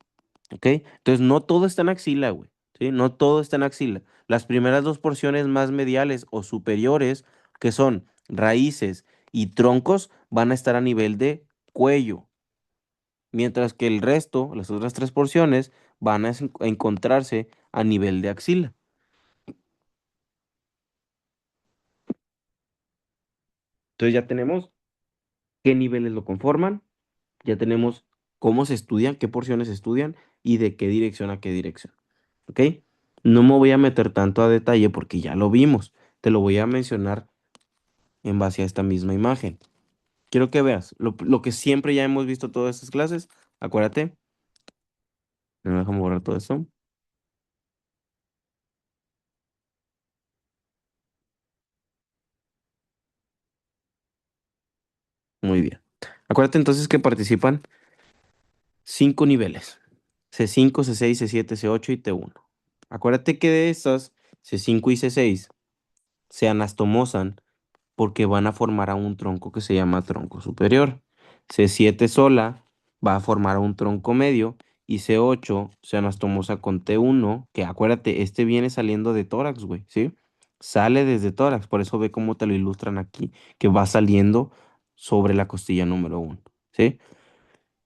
¿ok? Entonces, no todo está en axila, güey, ¿sí? No todo está en axila. Las primeras dos porciones más mediales o superiores, que son raíces y troncos, van a estar a nivel de cuello, mientras que el resto, las otras tres porciones, van a encontrarse a nivel de axila. Entonces ya tenemos qué niveles lo conforman, ya tenemos cómo se estudian, qué porciones se estudian y de qué dirección a qué dirección. ¿Ok? No me voy a meter tanto a detalle porque ya lo vimos. Te lo voy a mencionar en base a esta misma imagen. Quiero que veas lo que siempre ya hemos visto todas estas clases. Acuérdate. No déjame borrar todo esto. Muy bien. Acuérdate entonces que participan cinco niveles. C5, C6, C7, C8 y T1. Acuérdate que de estas, C5 y C6 se anastomosan porque van a formar a un tronco que se llama tronco superior. C7 sola va a formar un tronco medio y C8 se anastomosa con T1, que acuérdate, este viene saliendo de tórax, güey, ¿sí? Sale desde tórax, por eso ve cómo te lo ilustran aquí, que va saliendo sobre la costilla número 1, ¿sí?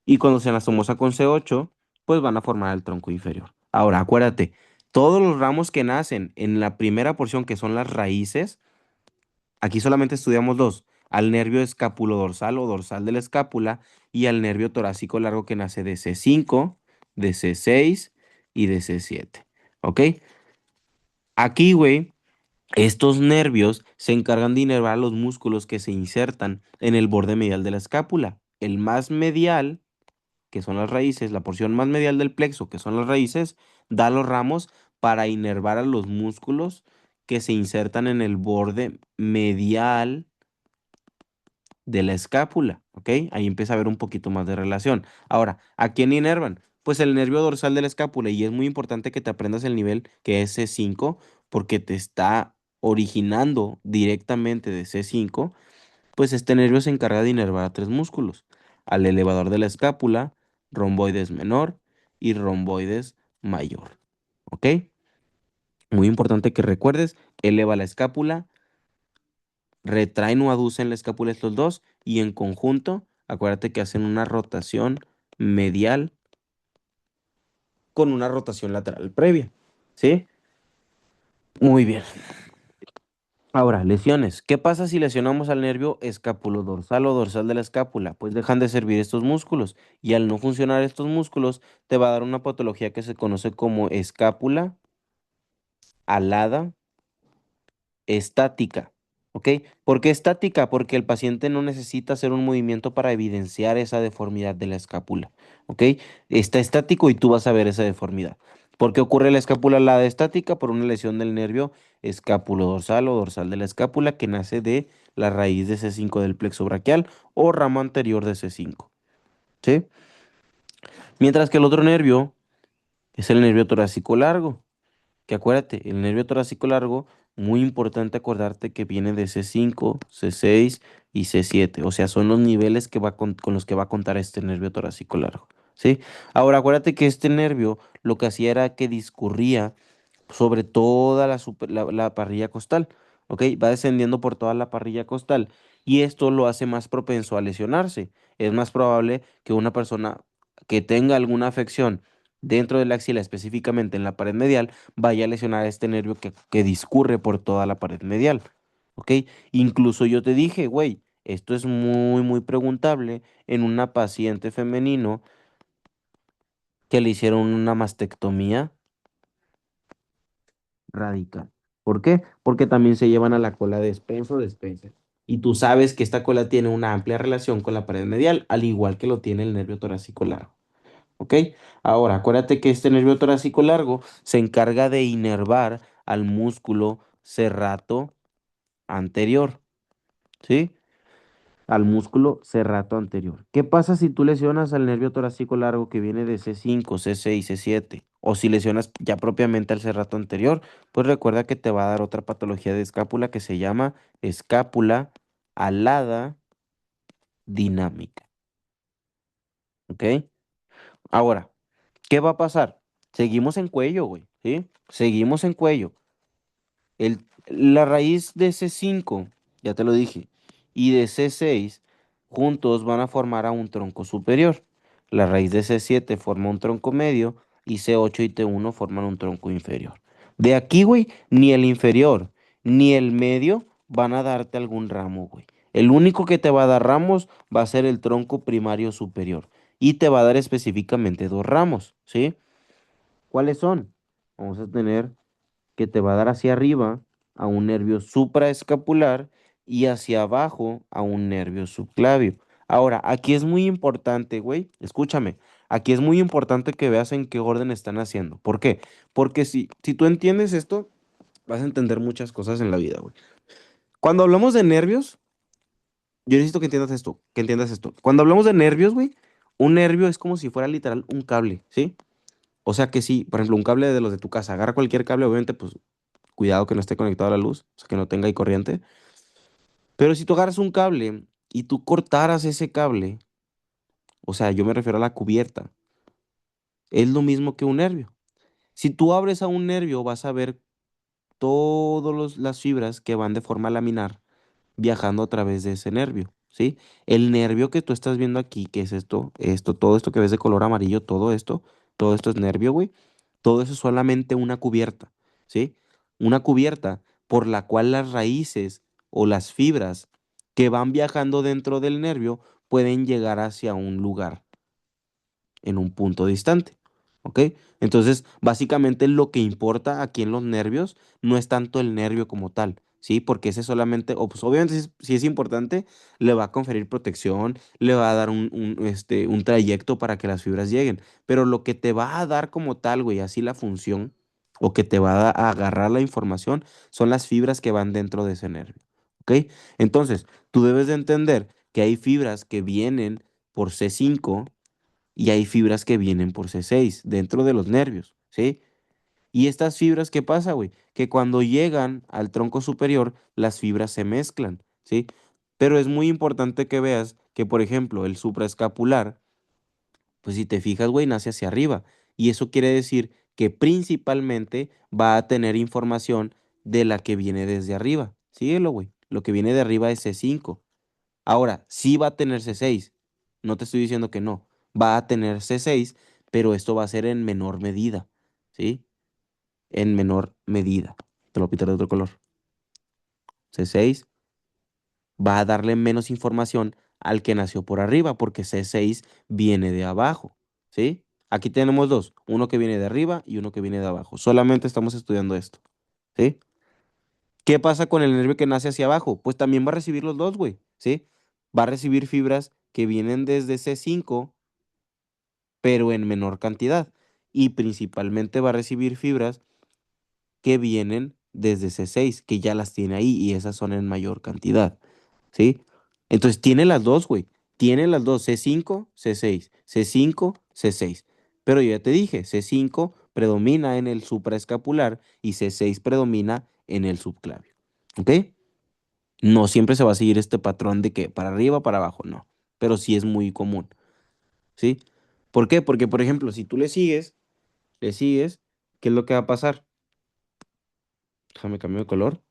Y cuando se anastomosa con C8, pues van a formar el tronco inferior. Ahora, acuérdate, todos los ramos que nacen en la primera porción, que son las raíces, aquí solamente estudiamos dos, al nervio escapulodorsal o dorsal de la escápula y al nervio torácico largo que nace de C5, de C6 y de C7. ¿Ok? Aquí, güey, estos nervios se encargan de inervar los músculos que se insertan en el borde medial de la escápula. El más medial, que son las raíces, la porción más medial del plexo, que son las raíces, da los ramos para inervar a los músculos que se insertan en el borde medial de la escápula, ¿ok? Ahí empieza a haber un poquito más de relación. Ahora, ¿a quién inervan? Pues el nervio dorsal de la escápula, y es muy importante que te aprendas el nivel que es C5 porque te está originando directamente de C5. Pues este nervio se encarga de inervar a tres músculos: al elevador de la escápula, romboides menor y romboides mayor, ¿ok? Muy importante que recuerdes, eleva la escápula, retraen o aducen la escápula estos dos y en conjunto, acuérdate que hacen una rotación medial con una rotación lateral previa, ¿sí? Muy bien. Ahora, lesiones. ¿Qué pasa si lesionamos al nervio escapulodorsal o dorsal de la escápula? Pues dejan de servir estos músculos y al no funcionar estos músculos te va a dar una patología que se conoce como escápula alada estática, ¿ok? ¿Por qué estática? Porque el paciente no necesita hacer un movimiento para evidenciar esa deformidad de la escápula, ¿ok? Está estático y tú vas a ver esa deformidad. ¿Por qué ocurre la escápula alada estática? Por una lesión del nervio escapulodorsal o dorsal de la escápula que nace de la raíz de C5 del plexo braquial o ramo anterior de C5, ¿sí? Mientras que el otro nervio es el nervio torácico largo. Que acuérdate, el nervio torácico largo, muy importante acordarte que viene de C5, C6 y C7. O sea, son los niveles que con los que va a contar este nervio torácico largo. ¿Sí? Ahora, acuérdate que este nervio lo que hacía era que discurría sobre toda la parrilla costal, ¿ok? Va descendiendo por toda la parrilla costal y esto lo hace más propenso a lesionarse. Es más probable que una persona que tenga alguna afección dentro de la axila, específicamente en la pared medial, vaya a lesionar este nervio que discurre por toda la pared medial, ¿ok? Incluso yo te dije, güey, esto es muy, muy preguntable en una paciente femenino que le hicieron una mastectomía radical. ¿Por qué? Porque también se llevan a la cola de Spencer de Spencer. Y tú sabes que esta cola tiene una amplia relación con la pared medial, al igual que lo tiene el nervio torácico largo. ¿Ok? Ahora, acuérdate que este nervio torácico largo se encarga de inervar al músculo serrato anterior. ¿Sí? Al músculo serrato anterior. ¿Qué pasa si tú lesionas al nervio torácico largo que viene de C5, C6, C7? O si lesionas ya propiamente al serrato anterior, pues recuerda que te va a dar otra patología de escápula que se llama escápula alada dinámica. ¿Ok? Ahora, ¿qué va a pasar? Seguimos en cuello, güey, ¿sí? Seguimos en cuello. La raíz de C5, ya te lo dije, y de C6 juntos van a formar a un tronco superior. La raíz de C7 forma un tronco medio y C8 y T1 forman un tronco inferior. De aquí, güey, ni el inferior ni el medio van a darte algún ramo, güey. El único que te va a dar ramos va a ser el tronco primario superior y te va a dar específicamente dos ramos, ¿sí? ¿Cuáles son? Vamos a tener que te va a dar hacia arriba a un nervio supraescapular y hacia abajo a un nervio subclavio. Ahora, aquí es muy importante, güey, escúchame, aquí es muy importante que veas en qué orden están haciendo. ¿Por qué? Porque si tú entiendes esto, vas a entender muchas cosas en la vida, güey. Cuando hablamos de nervios, yo necesito que entiendas esto. Cuando hablamos de nervios, güey, un nervio es como si fuera literal un cable, ¿sí? O sea que si, por ejemplo, un cable de los de tu casa, agarra cualquier cable, obviamente, pues cuidado que no esté conectado a la luz, o sea, que no tenga ahí corriente. Pero si tú agarras un cable y tú cortaras ese cable, o sea, yo me refiero a la cubierta, es lo mismo que un nervio. Si tú abres a un nervio, vas a ver todas las fibras que van de forma laminar viajando a través de ese nervio, ¿sí? El nervio que tú estás viendo aquí, que es todo esto que ves de color amarillo, todo esto es nervio, güey. Todo eso es solamente una cubierta, ¿sí? Una cubierta por la cual las raíces o las fibras que van viajando dentro del nervio pueden llegar hacia un lugar en un punto distante. ¿Ok? Entonces, básicamente lo que importa aquí en los nervios no es tanto el nervio como tal, ¿sí? Porque ese solamente, o pues obviamente si es importante, le va a conferir protección, le va a dar un trayecto para que las fibras lleguen, pero lo que te va a dar como tal, güey, así la función, o que te va a agarrar la información, son las fibras que van dentro de ese nervio, ¿ok? Entonces, tú debes de entender que hay fibras que vienen por C5 y hay fibras que vienen por C6 dentro de los nervios, ¿sí? Y estas fibras, ¿qué pasa, güey? Que cuando llegan al tronco superior, las fibras se mezclan, ¿sí? Pero es muy importante que veas que, por ejemplo, el supraescapular, pues si te fijas, güey, nace hacia arriba. Y eso quiere decir que principalmente va a tener información de la que viene desde arriba. Síguelo, güey. Lo que viene de arriba es C5. Ahora, sí va a tener C6. No te estoy diciendo que no. Va a tener C6, pero esto va a ser en menor medida. ¿Sí? En menor medida. Te lo voy a pintar de otro color. C6 va a darle menos información al que nació por arriba, porque C6 viene de abajo. ¿Sí? Aquí tenemos dos. Uno que viene de arriba y uno que viene de abajo. Solamente estamos estudiando esto. ¿Sí? ¿Qué pasa con el nervio que nace hacia abajo? Pues también va a recibir los dos, güey. ¿Sí? Va a recibir fibras que vienen desde C5 pero en menor cantidad. Y principalmente va a recibir fibras que vienen desde C6, que ya las tiene ahí y esas son en mayor cantidad, ¿sí? Entonces tiene las dos, güey. Tiene las dos, C5, C6, C5, C6. Pero yo ya te dije, C5 predomina en el supraescapular y C6 predomina en el subclavio, ¿ok? No siempre se va a seguir este patrón de que para arriba, para abajo, no. Pero sí es muy común, ¿sí? ¿Por qué? Porque, por ejemplo, si tú le sigues, ¿qué es lo que va a pasar? Déjame cambiar de color.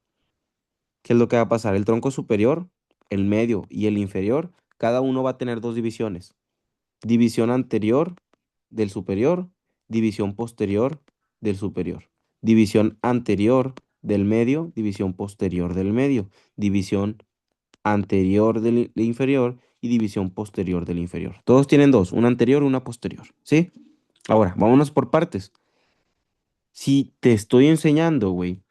¿Qué es lo que va a pasar? El tronco superior, el medio y el inferior, cada uno va a tener dos divisiones. División anterior del superior, división posterior del superior. División anterior del medio, división posterior del medio. División anterior del inferior y división posterior del inferior. Todos tienen dos, una anterior y una posterior, ¿sí? Ahora, vámonos por partes. Si te estoy enseñando, güey,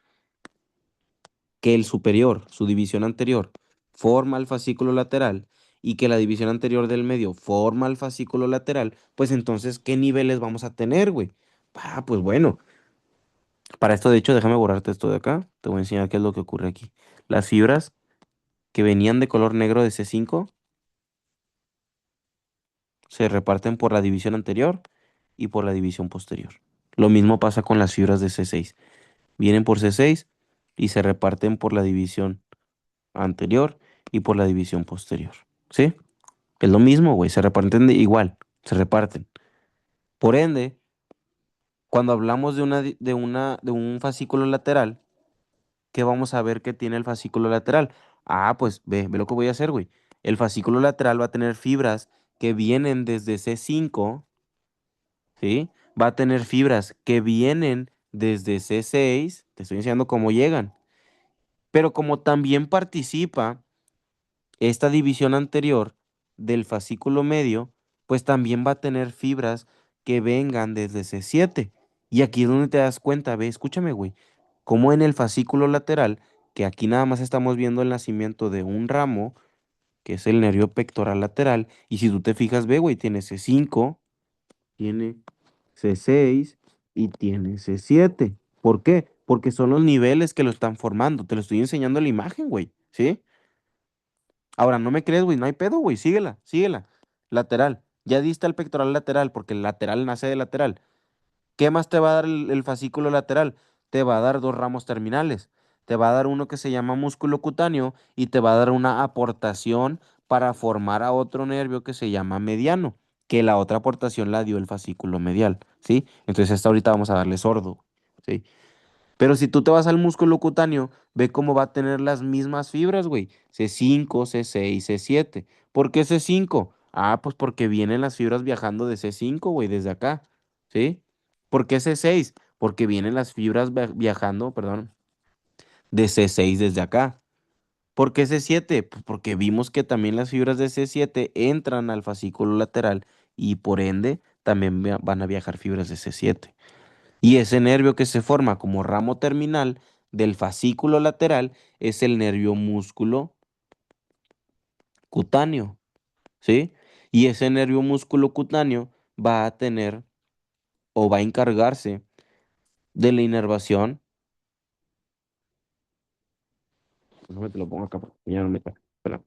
que el superior, su división anterior, forma el fascículo lateral y que la división anterior del medio forma el fascículo lateral, pues entonces, ¿qué niveles vamos a tener, güey? Ah, pues bueno, para esto, de hecho, déjame borrarte esto de acá. Te voy a enseñar qué es lo que ocurre aquí. Las fibras que venían de color negro de C5 se reparten por la división anterior y por la división posterior. Lo mismo pasa con las fibras de C6. Vienen por C6 y se reparten por la división anterior y por la división posterior. ¿Sí? Es lo mismo, güey. Se reparten igual. Se reparten. Por ende, cuando hablamos de un fascículo lateral, ¿qué vamos a ver que tiene el fascículo lateral? Ah, pues ve lo que voy a hacer, güey. El fascículo lateral va a tener fibras que vienen desde C5, ¿sí? Va a tener fibras que vienen desde C6. Te estoy enseñando cómo llegan. Pero como también participa esta división anterior del fascículo medio, pues también va a tener fibras que vengan desde C7. Y aquí es donde te das cuenta, ve, escúchame, güey, como en el fascículo lateral, que aquí nada más estamos viendo el nacimiento de un ramo, que es el nervio pectoral lateral, y si tú te fijas, ve, güey, tiene C5, tiene C6 y tiene C7. ¿Por qué? Porque son los niveles que lo están formando. Te lo estoy enseñando en la imagen, güey, ¿sí? Ahora, no me crees, güey, no hay pedo, güey, síguela, síguela. Lateral. Ya diste el pectoral lateral, porque el lateral nace de lateral. ¿Qué más te va a dar el fascículo lateral? Te va a dar dos ramos terminales. Te va a dar uno que se llama músculo cutáneo y te va a dar una aportación para formar a otro nervio que se llama mediano, que la otra aportación la dio el fascículo medial, ¿sí? Entonces, hasta ahorita vamos a darle sordo, ¿sí? Pero si tú te vas al músculo cutáneo, ve cómo va a tener las mismas fibras, güey. C5, C6, C7. ¿Por qué C5? Ah, pues porque vienen las fibras viajando de C5, güey, desde acá. ¿Sí? ¿Por qué C6? Porque vienen las fibras viajando, perdón, de C6 desde acá. ¿Por qué C7? Pues porque vimos que también las fibras de C7 entran al fascículo lateral y por ende también van a viajar fibras de C7. Y ese nervio que se forma como ramo terminal del fascículo lateral es el nervio músculo cutáneo, ¿sí? Y ese nervio músculo cutáneo va a tener o va a encargarse de la inervación. Déjame te lo pongo acá, porque ya no me está. Espera,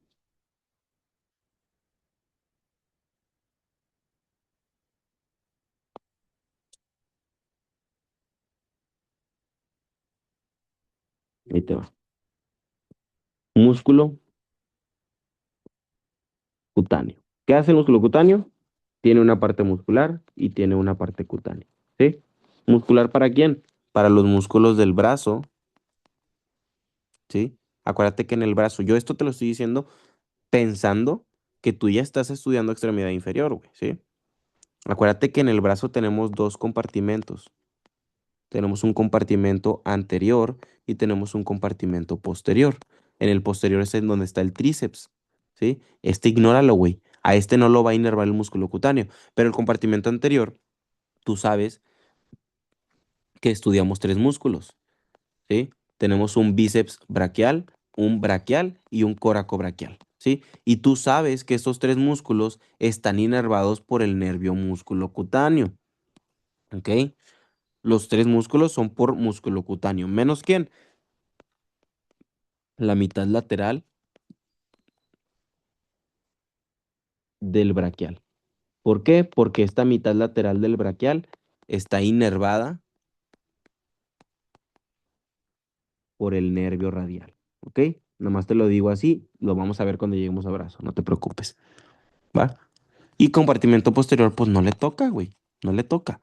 ahí te va. Músculo cutáneo. ¿Qué hace el músculo cutáneo? Tiene una parte muscular y tiene una parte cutánea, ¿sí? ¿Muscular para quién? Para los músculos del brazo, ¿sí? Acuérdate que en el brazo, yo esto te lo estoy diciendo pensando que tú ya estás estudiando extremidad inferior, güey, ¿sí? Acuérdate que en el brazo tenemos dos compartimentos. Tenemos un compartimento anterior y tenemos un compartimento posterior. En el posterior es en donde está el tríceps, ¿sí? Este ignóralo, güey. A este no lo va a inervar el músculo cutáneo, pero el compartimento anterior, tú sabes que estudiamos tres músculos, ¿sí? Tenemos un bíceps braquial, un braquial y un coracobraquial, ¿sí? Y tú sabes que estos tres músculos están inervados por el nervio músculo cutáneo, ¿ok? Los tres músculos son por músculo cutáneo, menos quién, la mitad lateral del braquial. ¿Por qué? Porque esta mitad lateral del braquial está inervada por el nervio radial, ¿ok? Nomás te lo digo así, lo vamos a ver cuando lleguemos a brazo, no te preocupes, ¿va? Y compartimento posterior, pues no le toca, güey, no le toca.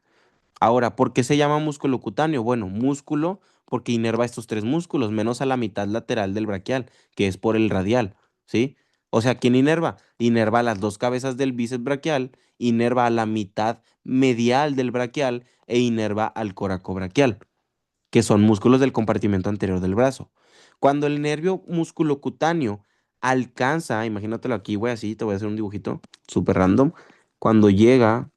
Ahora, ¿por qué se llama músculo cutáneo? Bueno, músculo porque inerva estos tres músculos, menos a la mitad lateral del braquial, que es por el radial, ¿sí? O sea, ¿quién inerva? Inerva las dos cabezas del bíceps braquial, inerva a la mitad medial del braquial e inerva al coracobraquial, que son músculos del compartimento anterior del brazo. Cuando el nervio músculo cutáneo alcanza, imagínatelo aquí, güey, así, te voy a hacer un dibujito súper random, cuando llega,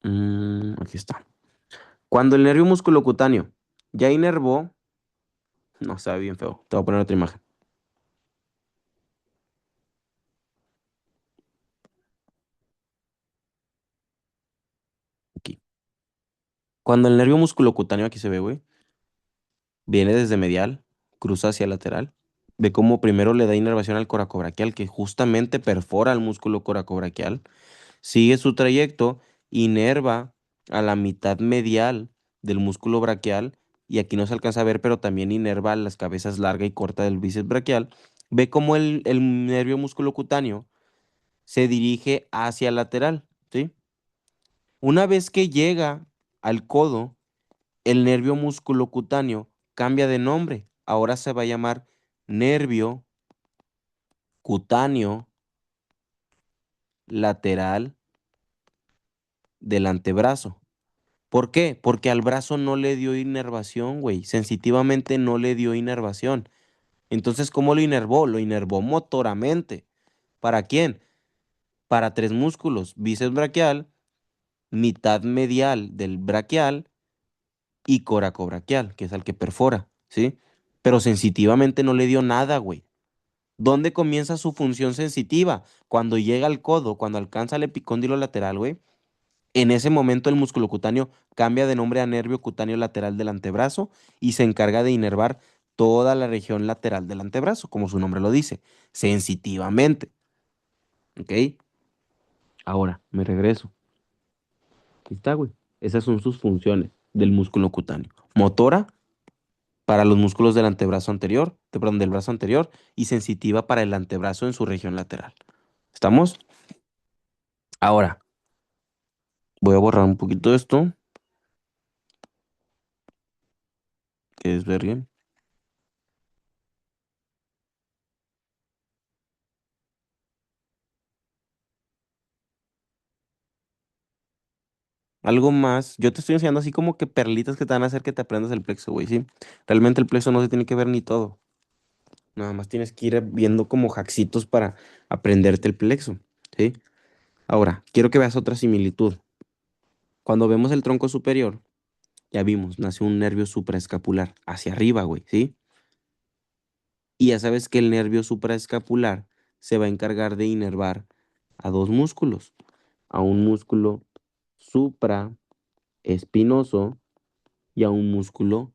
aquí está. Cuando el nervio musculocutáneo ya inervó, no, sabe bien feo. Te voy a poner otra imagen. Aquí. Cuando el nervio musculocutáneo, aquí se ve, güey, viene desde medial, cruza hacia lateral. Ve cómo primero le da inervación al coracobraquial, que justamente perfora el músculo coracobraquial. Sigue su trayecto, inerva a la mitad medial del músculo braquial. Y aquí no se alcanza a ver, pero también inerva las cabezas larga y corta del bíceps braquial. Ve cómo el nervio musculocutáneo se dirige hacia lateral, ¿sí? Una vez que llega al codo, el nervio musculocutáneo cambia de nombre. Ahora se va a llamar nervio cutáneo lateral del antebrazo. ¿Por qué? Porque al brazo no le dio inervación, güey. Sensitivamente no le dio inervación. Entonces, ¿cómo lo inervó? Lo inervó motoramente. ¿Para quién? Para tres músculos. Bíceps braquial, mitad medial del braquial y coracobraquial, que es al que perfora, ¿sí? Pero sensitivamente no le dio nada, güey. ¿Dónde comienza su función sensitiva? Cuando llega al codo, cuando alcanza el epicóndilo lateral, güey. En ese momento el músculo cutáneo cambia de nombre a nervio cutáneo lateral del antebrazo y se encarga de inervar toda la región lateral del antebrazo, como su nombre lo dice, sensitivamente, ¿ok? Ahora, me regreso. Aquí está, güey. Esas son sus funciones del músculo cutáneo. Motora para los músculos del antebrazo anterior, perdón, del brazo anterior y sensitiva para el antebrazo en su región lateral. ¿Estamos? Ahora, voy a borrar un poquito esto, que es ver bien. Algo más, yo te estoy enseñando así como que perlitas que te van a hacer que te aprendas el plexo, güey, ¿sí? Realmente el plexo no se tiene que ver ni todo. Nada más tienes que ir viendo como hacksitos para aprenderte el plexo, ¿sí? Ahora, quiero que veas otra similitud. Cuando vemos el tronco superior, ya vimos, nace un nervio supraescapular hacia arriba, güey, ¿sí? Y ya sabes que el nervio supraescapular se va a encargar de inervar a dos músculos, a un músculo supraespinoso y a un músculo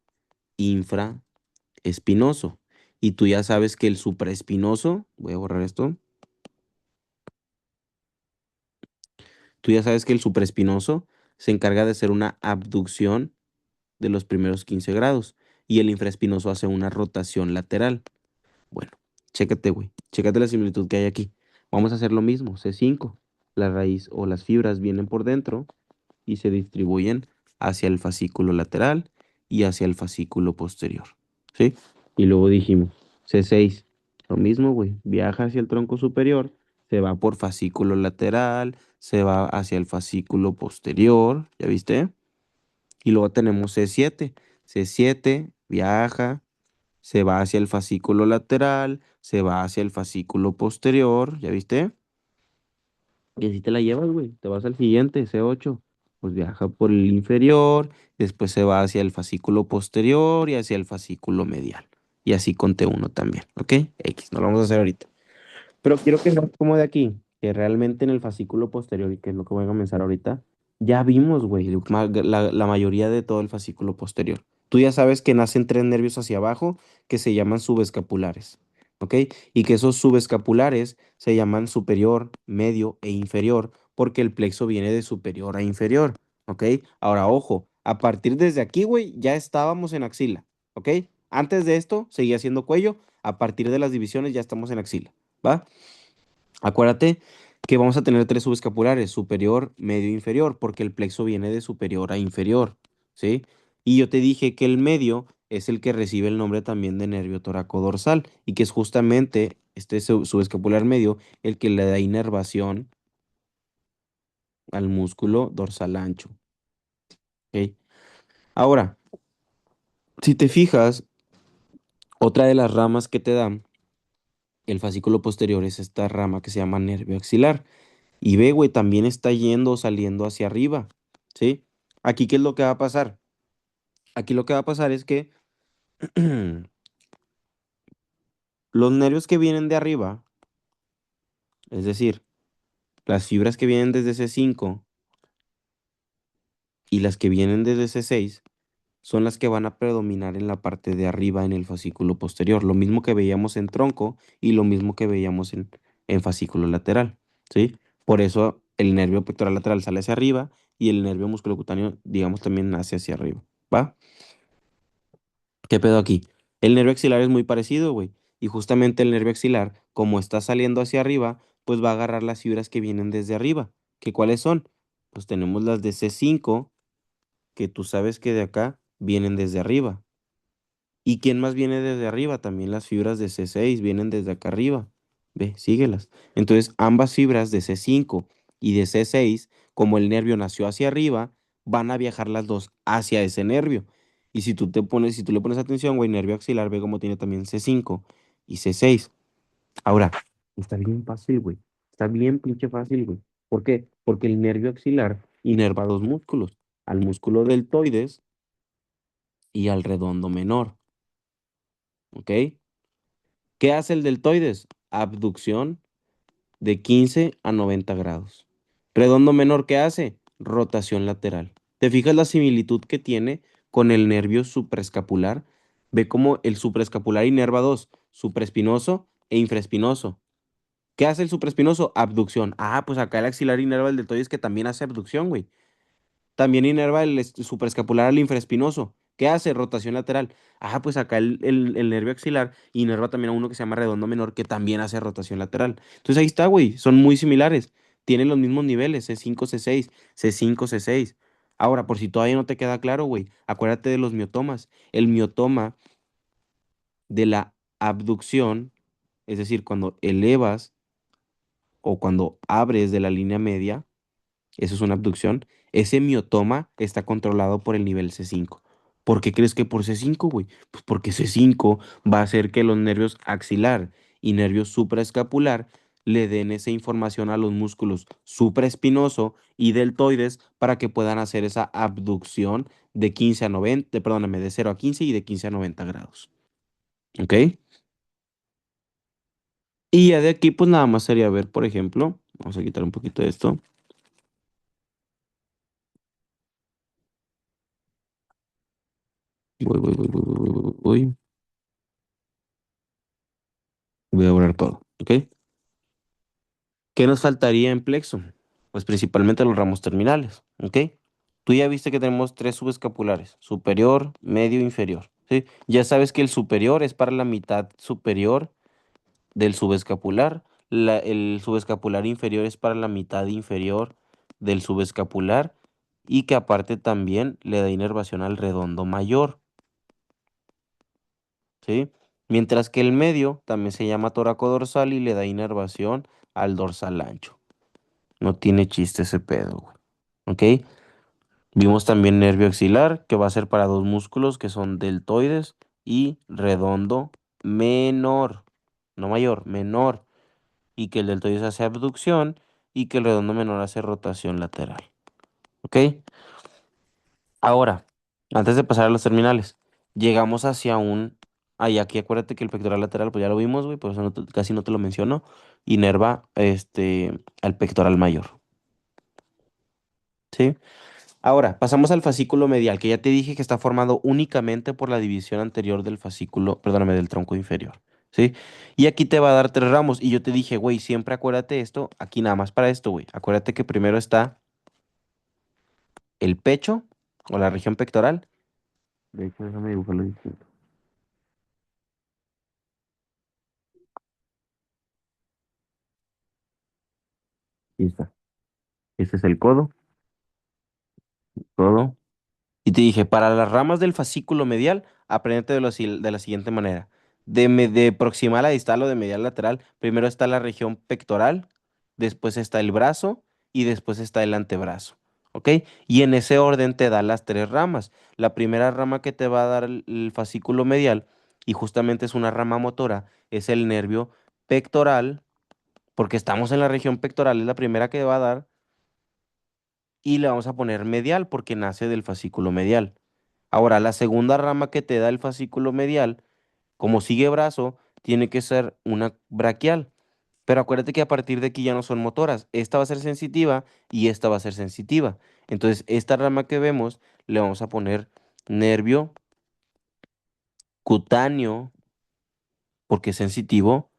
infraespinoso. Y tú ya sabes que el supraespinoso, voy a borrar esto, tú ya sabes que el supraespinoso se encarga de hacer una abducción de los primeros 15 grados y el infraespinoso hace una rotación lateral. Bueno, chécate, güey. Chécate la similitud que hay aquí. Vamos a hacer lo mismo. C5. La raíz o las fibras vienen por dentro y se distribuyen hacia el fascículo lateral y hacia el fascículo posterior. ¿Sí? Y luego dijimos, C6. Lo mismo, güey. Viaja hacia el tronco superior, se va por fascículo lateral, se va hacia el fascículo posterior. ¿Ya viste? Y luego tenemos C7. C7 viaja, se va hacia el fascículo lateral, se va hacia el fascículo posterior, ¿ya viste? Y así te la llevas, güey. Te vas al siguiente, C8. Pues viaja por el inferior, después se va hacia el fascículo posterior y hacia el fascículo medial. Y así con T1 también, ¿ok? X, no lo vamos a hacer ahorita. Pero quiero que veas como de aquí, que realmente en el fascículo posterior, y que es lo que voy a comenzar ahorita, ya vimos, güey, la mayoría de todo el fascículo posterior. Tú ya sabes que nacen tres nervios hacia abajo que se llaman subescapulares, ¿ok? Y que esos subescapulares se llaman superior, medio e inferior, porque el plexo viene de superior a inferior, ¿ok? Ahora, ojo, a partir desde aquí, güey, ya estábamos en axila, ¿ok? Antes de esto seguía siendo cuello, a partir de las divisiones ya estamos en axila. ¿Va? Acuérdate que vamos a tener tres subescapulares, superior, medio e inferior, porque el plexo viene de superior a inferior, ¿sí? Y yo te dije que el medio es el que recibe el nombre también de nervio toracodorsal y que es justamente este subescapular medio el que le da inervación al músculo dorsal ancho, ¿ok? Ahora, si te fijas, otra de las ramas que te dan el fascículo posterior es esta rama que se llama nervio axilar. Y ve, güey, también está yendo o saliendo hacia arriba, ¿sí? Aquí, ¿qué es lo que va a pasar? Aquí lo que va a pasar es que los nervios que vienen de arriba, es decir, las fibras que vienen desde C5 y las que vienen desde C6, son las que van a predominar en la parte de arriba en el fascículo posterior. Lo mismo que veíamos en tronco y lo mismo que veíamos en fascículo lateral, ¿sí? Por eso el nervio pectoral lateral sale hacia arriba y el nervio musculocutáneo, digamos, también nace hacia arriba, ¿va? ¿Qué pedo aquí? El nervio axilar es muy parecido, güey. Y justamente el nervio axilar, como está saliendo hacia arriba, pues va a agarrar las fibras que vienen desde arriba. ¿Que cuáles son? Pues tenemos las de C5, que tú sabes que de acá vienen desde arriba. ¿Y quién más viene desde arriba? También las fibras de C6 vienen desde acá arriba. Ve, síguelas. Entonces, ambas fibras de C5 y de C6, como el nervio nació hacia arriba, van a viajar las dos hacia ese nervio. Y si tú le pones atención, güey, nervio axilar, ve cómo tiene también C5 y C6. Ahora, está bien fácil, güey. Está bien pinche fácil, güey. ¿Por qué? Porque el nervio axilar inerva dos músculos, al músculo deltoides y al redondo menor, ¿ok? ¿Qué hace el deltoides? Abducción de 15 a 90 grados. Redondo menor, ¿qué hace? Rotación lateral. ¿Te fijas la similitud que tiene con el nervio supraescapular? Ve cómo el supraescapular inerva dos, supraespinoso e infraespinoso. ¿Qué hace el supraespinoso? Abducción. Ah, pues acá el axilar inerva el deltoides que también hace abducción, güey. También inerva el supraescapular al infraespinoso. ¿Qué hace? Rotación lateral. Ah, pues acá el nervio axilar inerva también a uno que se llama redondo menor, que también hace rotación lateral. Entonces ahí está, güey. Son muy similares. Tienen los mismos niveles, C5, C6, C5, C6. Ahora, por si todavía no te queda claro, güey, acuérdate de los miotomas. El miotoma de la abducción, es decir, cuando elevas o cuando abres de la línea media, eso es una abducción. Ese miotoma está controlado por el nivel C5. ¿Por qué crees que por C5, güey? Pues porque C5 va a hacer que los nervios axilar y nervios supraescapular le den esa información a los músculos supraespinoso y deltoides para que puedan hacer esa abducción de 15 a 90, perdóname, de 0 a 15 y de 15 a 90 grados. ¿Ok? Y ya de aquí, pues nada más sería ver, por ejemplo, vamos a quitar un poquito de esto. Voy. Voy a borrar todo. ¿Ok? ¿Qué nos faltaría en plexo? Pues principalmente los ramos terminales, ¿ok? Tú ya viste que tenemos tres subescapulares, superior, medio, inferior, ¿sí? Ya sabes que el superior es para la mitad superior del subescapular, el subescapular inferior es para la mitad inferior del subescapular y que aparte también le da inervación al redondo mayor, ¿sí? Mientras que el medio también se llama toracodorsal y le da inervación al dorsal ancho. No tiene chiste ese pedo, güey. ¿Ok? Vimos también nervio axilar, que va a ser para dos músculos que son deltoides y redondo menor. No mayor, menor. Y que el deltoides hace abducción y que el redondo menor hace rotación lateral. ¿Ok? Ahora, antes de pasar a los terminales, llegamos hacia un... Ay, aquí acuérdate que el pectoral lateral, pues ya lo vimos, güey, por eso casi no te lo menciono. Inerva al pectoral mayor. ¿Sí? Ahora, pasamos al fascículo medial, que ya te dije que está formado únicamente por la división anterior del fascículo, perdóname, del tronco inferior, ¿sí? Y aquí te va a dar tres ramos, y yo te dije, güey, siempre acuérdate esto, aquí nada más para esto, güey. Acuérdate que primero está el pecho, o la región pectoral. De hecho, déjame dibujarlo distinto. Aquí está. Este es el codo, codo. Y te dije, para las ramas del fascículo medial, aprendete de la siguiente manera. De proximal a distal o de medial lateral, primero está la región pectoral, después está el brazo y después está el antebrazo. ¿Ok? Y en ese orden te da las tres ramas. La primera rama que te va a dar el fascículo medial, y justamente es una rama motora, es el nervio pectoral, porque estamos en la región pectoral, es la primera que va a dar, y le vamos a poner medial porque nace del fascículo medial. Ahora, la segunda rama que te da el fascículo medial, como sigue brazo, tiene que ser una braquial. Pero acuérdate que a partir de aquí ya no son motoras. Esta va a ser sensitiva y esta va a ser sensitiva. Entonces, esta rama que vemos le vamos a poner nervio cutáneo porque es sensitivo,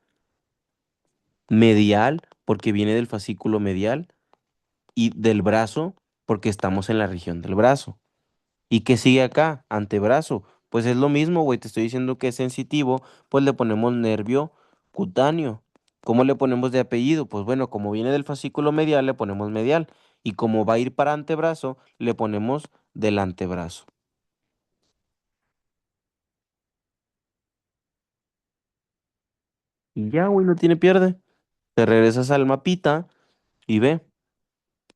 medial porque viene del fascículo medial y del brazo porque estamos en la región del brazo. ¿Y qué sigue acá? Antebrazo. Pues es lo mismo, güey. Te estoy diciendo que es sensitivo, pues le ponemos nervio cutáneo. ¿Cómo le ponemos de apellido? Pues bueno, como viene del fascículo medial, le ponemos medial. Y como va a ir para antebrazo, le ponemos del antebrazo. Y ya, güey, no tiene pierde. Te regresas al mapita y ve.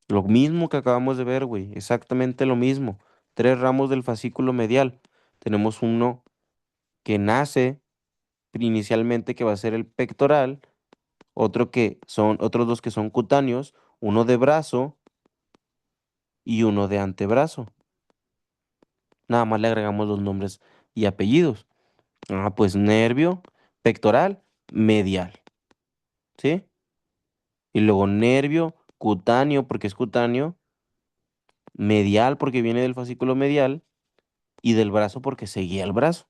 Lo mismo que acabamos de ver, güey. Exactamente lo mismo. Tres ramos del fascículo medial. Tenemos uno que nace inicialmente, que va a ser el pectoral. Otros dos que son cutáneos, uno de brazo y uno de antebrazo. Nada más le agregamos los nombres y apellidos. Ah, pues nervio, pectoral, medial, ¿sí? Y luego nervio, cutáneo, porque es cutáneo, medial, porque viene del fascículo medial, y del brazo, porque seguía el brazo.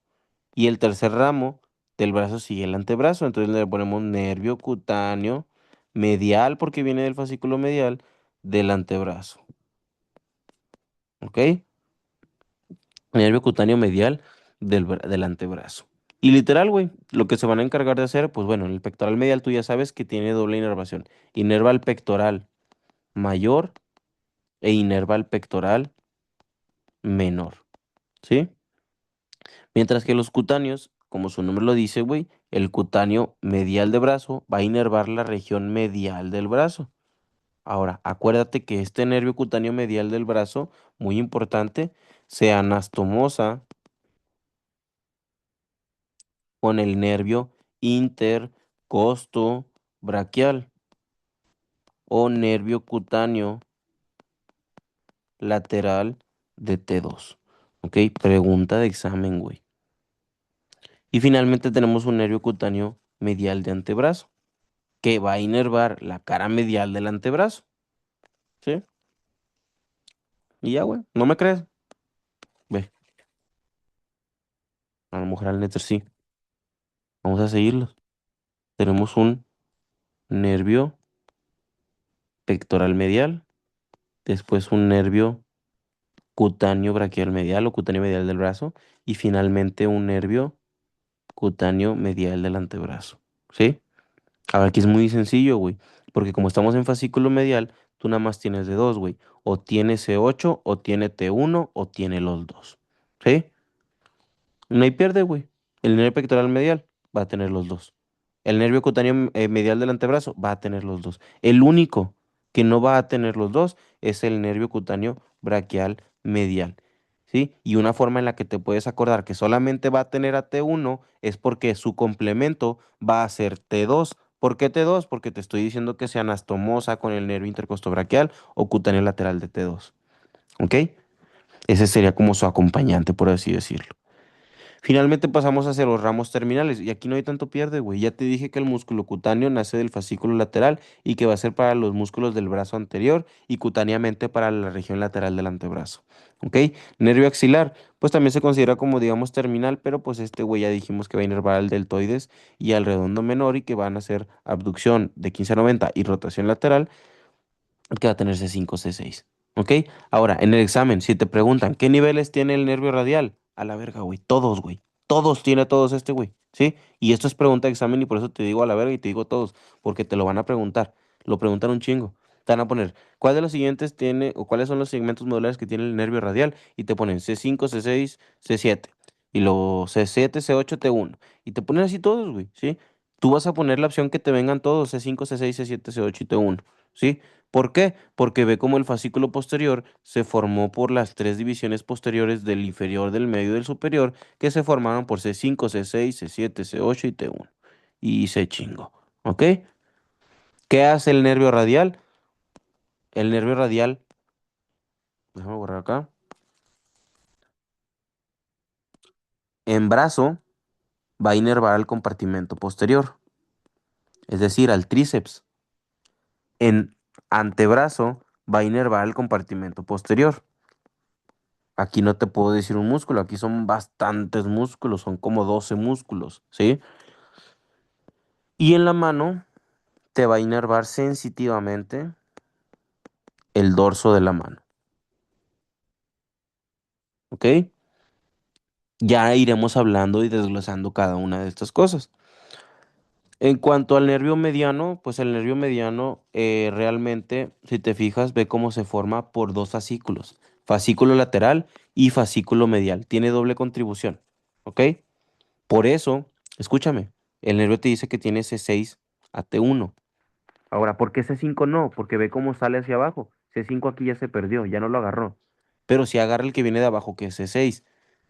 Y el tercer ramo del brazo sigue el antebrazo, entonces le ponemos nervio cutáneo, medial, porque viene del fascículo medial, del antebrazo. ¿Ok? Nervio cutáneo medial del antebrazo. Y literal, güey, lo que se van a encargar de hacer, pues bueno, en el pectoral medial tú ya sabes que tiene doble inervación. Inerva el pectoral mayor e inerva el pectoral menor, ¿sí? Mientras que los cutáneos, como su nombre lo dice, güey, el cutáneo medial de brazo va a inervar la región medial del brazo. Ahora, acuérdate que este nervio cutáneo medial del brazo, muy importante, se anastomosa con el nervio intercostobraquial. o nervio cutáneo lateral de T2. ¿Ok? Pregunta de examen, güey. Y finalmente tenemos un nervio cutáneo medial de antebrazo, que va a inervar la cara medial del antebrazo. ¿Sí? Y ya, güey. ¿No me crees? Ve, a lo mejor al netter sí. Vamos a seguirlos. Tenemos un nervio pectoral medial, después un nervio cutáneo braquial medial o cutáneo medial del brazo, y finalmente un nervio cutáneo medial del antebrazo. ¿Sí? A ver, aquí es muy sencillo, güey. Porque como estamos en fascículo medial, tú nada más tienes de dos, güey. O tiene C8, o tiene T1, o tiene los dos. ¿Sí? No hay pierde, güey. El nervio pectoral medial va a tener los dos. El nervio cutáneo medial del antebrazo va a tener los dos. El único que no va a tener los dos es el nervio cutáneo braquial medial. ¿Sí? Y una forma en la que te puedes acordar que solamente va a tener a T1 es porque su complemento va a ser T2. ¿Por qué T2? Porque te estoy diciendo que sea anastomosa con el nervio intercostobraquial o cutáneo lateral de T2. ¿Ok? Ese sería como su acompañante, por así decirlo. Finalmente pasamos hacia los ramos terminales y aquí no hay tanto pierde, güey. Ya te dije que el músculo cutáneo nace del fascículo lateral y que va a ser para los músculos del brazo anterior y cutáneamente para la región lateral del antebrazo. ¿Ok? Nervio axilar, pues también se considera como, digamos, terminal, pero pues este güey ya dijimos que va a inervar al deltoides y al redondo menor y que van a hacer abducción de 15 a 90 y rotación lateral que va a tener C5, C6. ¿Ok? Ahora, en el examen, si te preguntan, ¿qué niveles tiene el nervio radial? A la verga, güey. Todos, güey. Todos tiene todos este, güey. ¿Sí? Y esto es pregunta de examen y por eso te digo a la verga y te digo todos. Porque te lo van a preguntar. Lo preguntan un chingo. Te van a poner, ¿cuál de los siguientes tiene o cuáles son los segmentos modulares que tiene el nervio radial? Y te ponen C5, C6, C7. Y luego C7, C8, T1. Y te ponen así todos, güey. ¿Sí? Tú vas a poner la opción que te vengan todos, C5, C6, C7, C8 y T1. ¿Sí? ¿Por qué? Porque ve cómo el fascículo posterior se formó por las tres divisiones posteriores del inferior, del medio y del superior, que se formaron por C5, C6, C7, C8 y T1. Y se chingó. ¿Ok? ¿Qué hace el nervio radial? El nervio radial, déjame borrar acá, en brazo va a inervar al compartimento posterior, es decir, al tríceps. En antebrazo va a inervar al compartimento posterior. Aquí no te puedo decir un músculo, aquí son bastantes músculos, son como 12 músculos, ¿sí? Y en la mano te va a inervar sensitivamente el dorso de la mano, ¿ok? Ya iremos hablando y desglosando cada una de estas cosas. En cuanto al nervio mediano, pues el nervio mediano realmente, si te fijas, ve cómo se forma por dos fascículos, fascículo lateral y fascículo medial. Tiene doble contribución, ¿ok? Por eso, escúchame, el nervio te dice que tiene C6 a T1. Ahora, ¿por qué C5 no? Porque ve cómo sale hacia abajo. C5 aquí ya se perdió, ya no lo agarró. Pero si agarra el que viene de abajo, que es C6.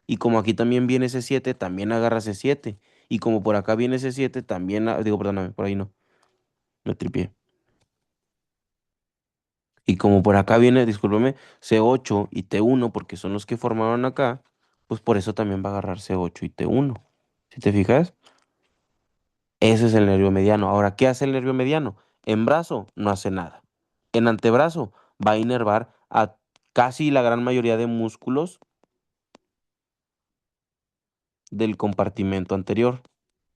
Y como aquí también viene C7, también agarra C7. Y como por acá viene C7, también, digo, perdóname, por ahí no, me tripié. Y como por acá viene, discúlpame, C8 y T1, porque son los que formaron acá, pues por eso también va a agarrar C8 y T1. ¿Si te fijas? Ese es el nervio mediano. Ahora, ¿qué hace el nervio mediano? En brazo no hace nada. En antebrazo va a inervar a casi la gran mayoría de músculos del compartimento anterior,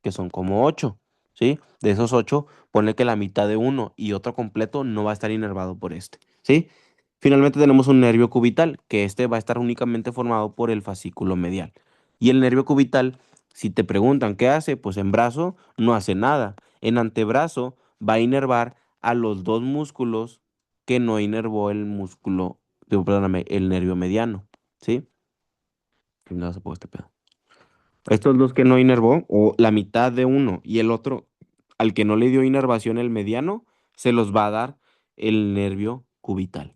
que son como 8, ¿sí? De esos 8, ponle que la mitad de uno y otro completo no va a estar inervado por este, ¿sí? Finalmente tenemos un nervio cubital, que este va a estar únicamente formado por el fascículo medial. Y el nervio cubital, si te preguntan qué hace, pues en brazo no hace nada. En antebrazo va a inervar a los dos músculos que no inervó el músculo, perdóname, el nervio mediano, ¿sí? No se puede este pedo. Estos dos que no inervó, o la mitad de uno y el otro, al que no le dio inervación el mediano, se los va a dar el nervio cubital.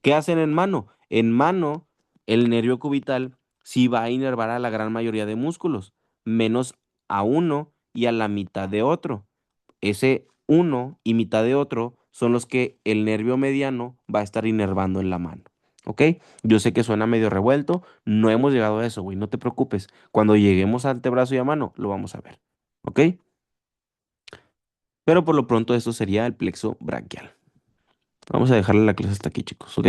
¿Qué hacen en mano? En mano, el nervio cubital sí va a inervar a la gran mayoría de músculos, menos a uno y a la mitad de otro. Ese uno y mitad de otro son los que el nervio mediano va a estar inervando en la mano. ¿Ok? Yo sé que suena medio revuelto, no hemos llegado a eso, güey, no te preocupes. Cuando lleguemos al antebrazo y a mano, lo vamos a ver. ¿Ok? Pero por lo pronto esto sería el plexo braquial. Vamos a dejarle la clase hasta aquí, chicos, ¿ok?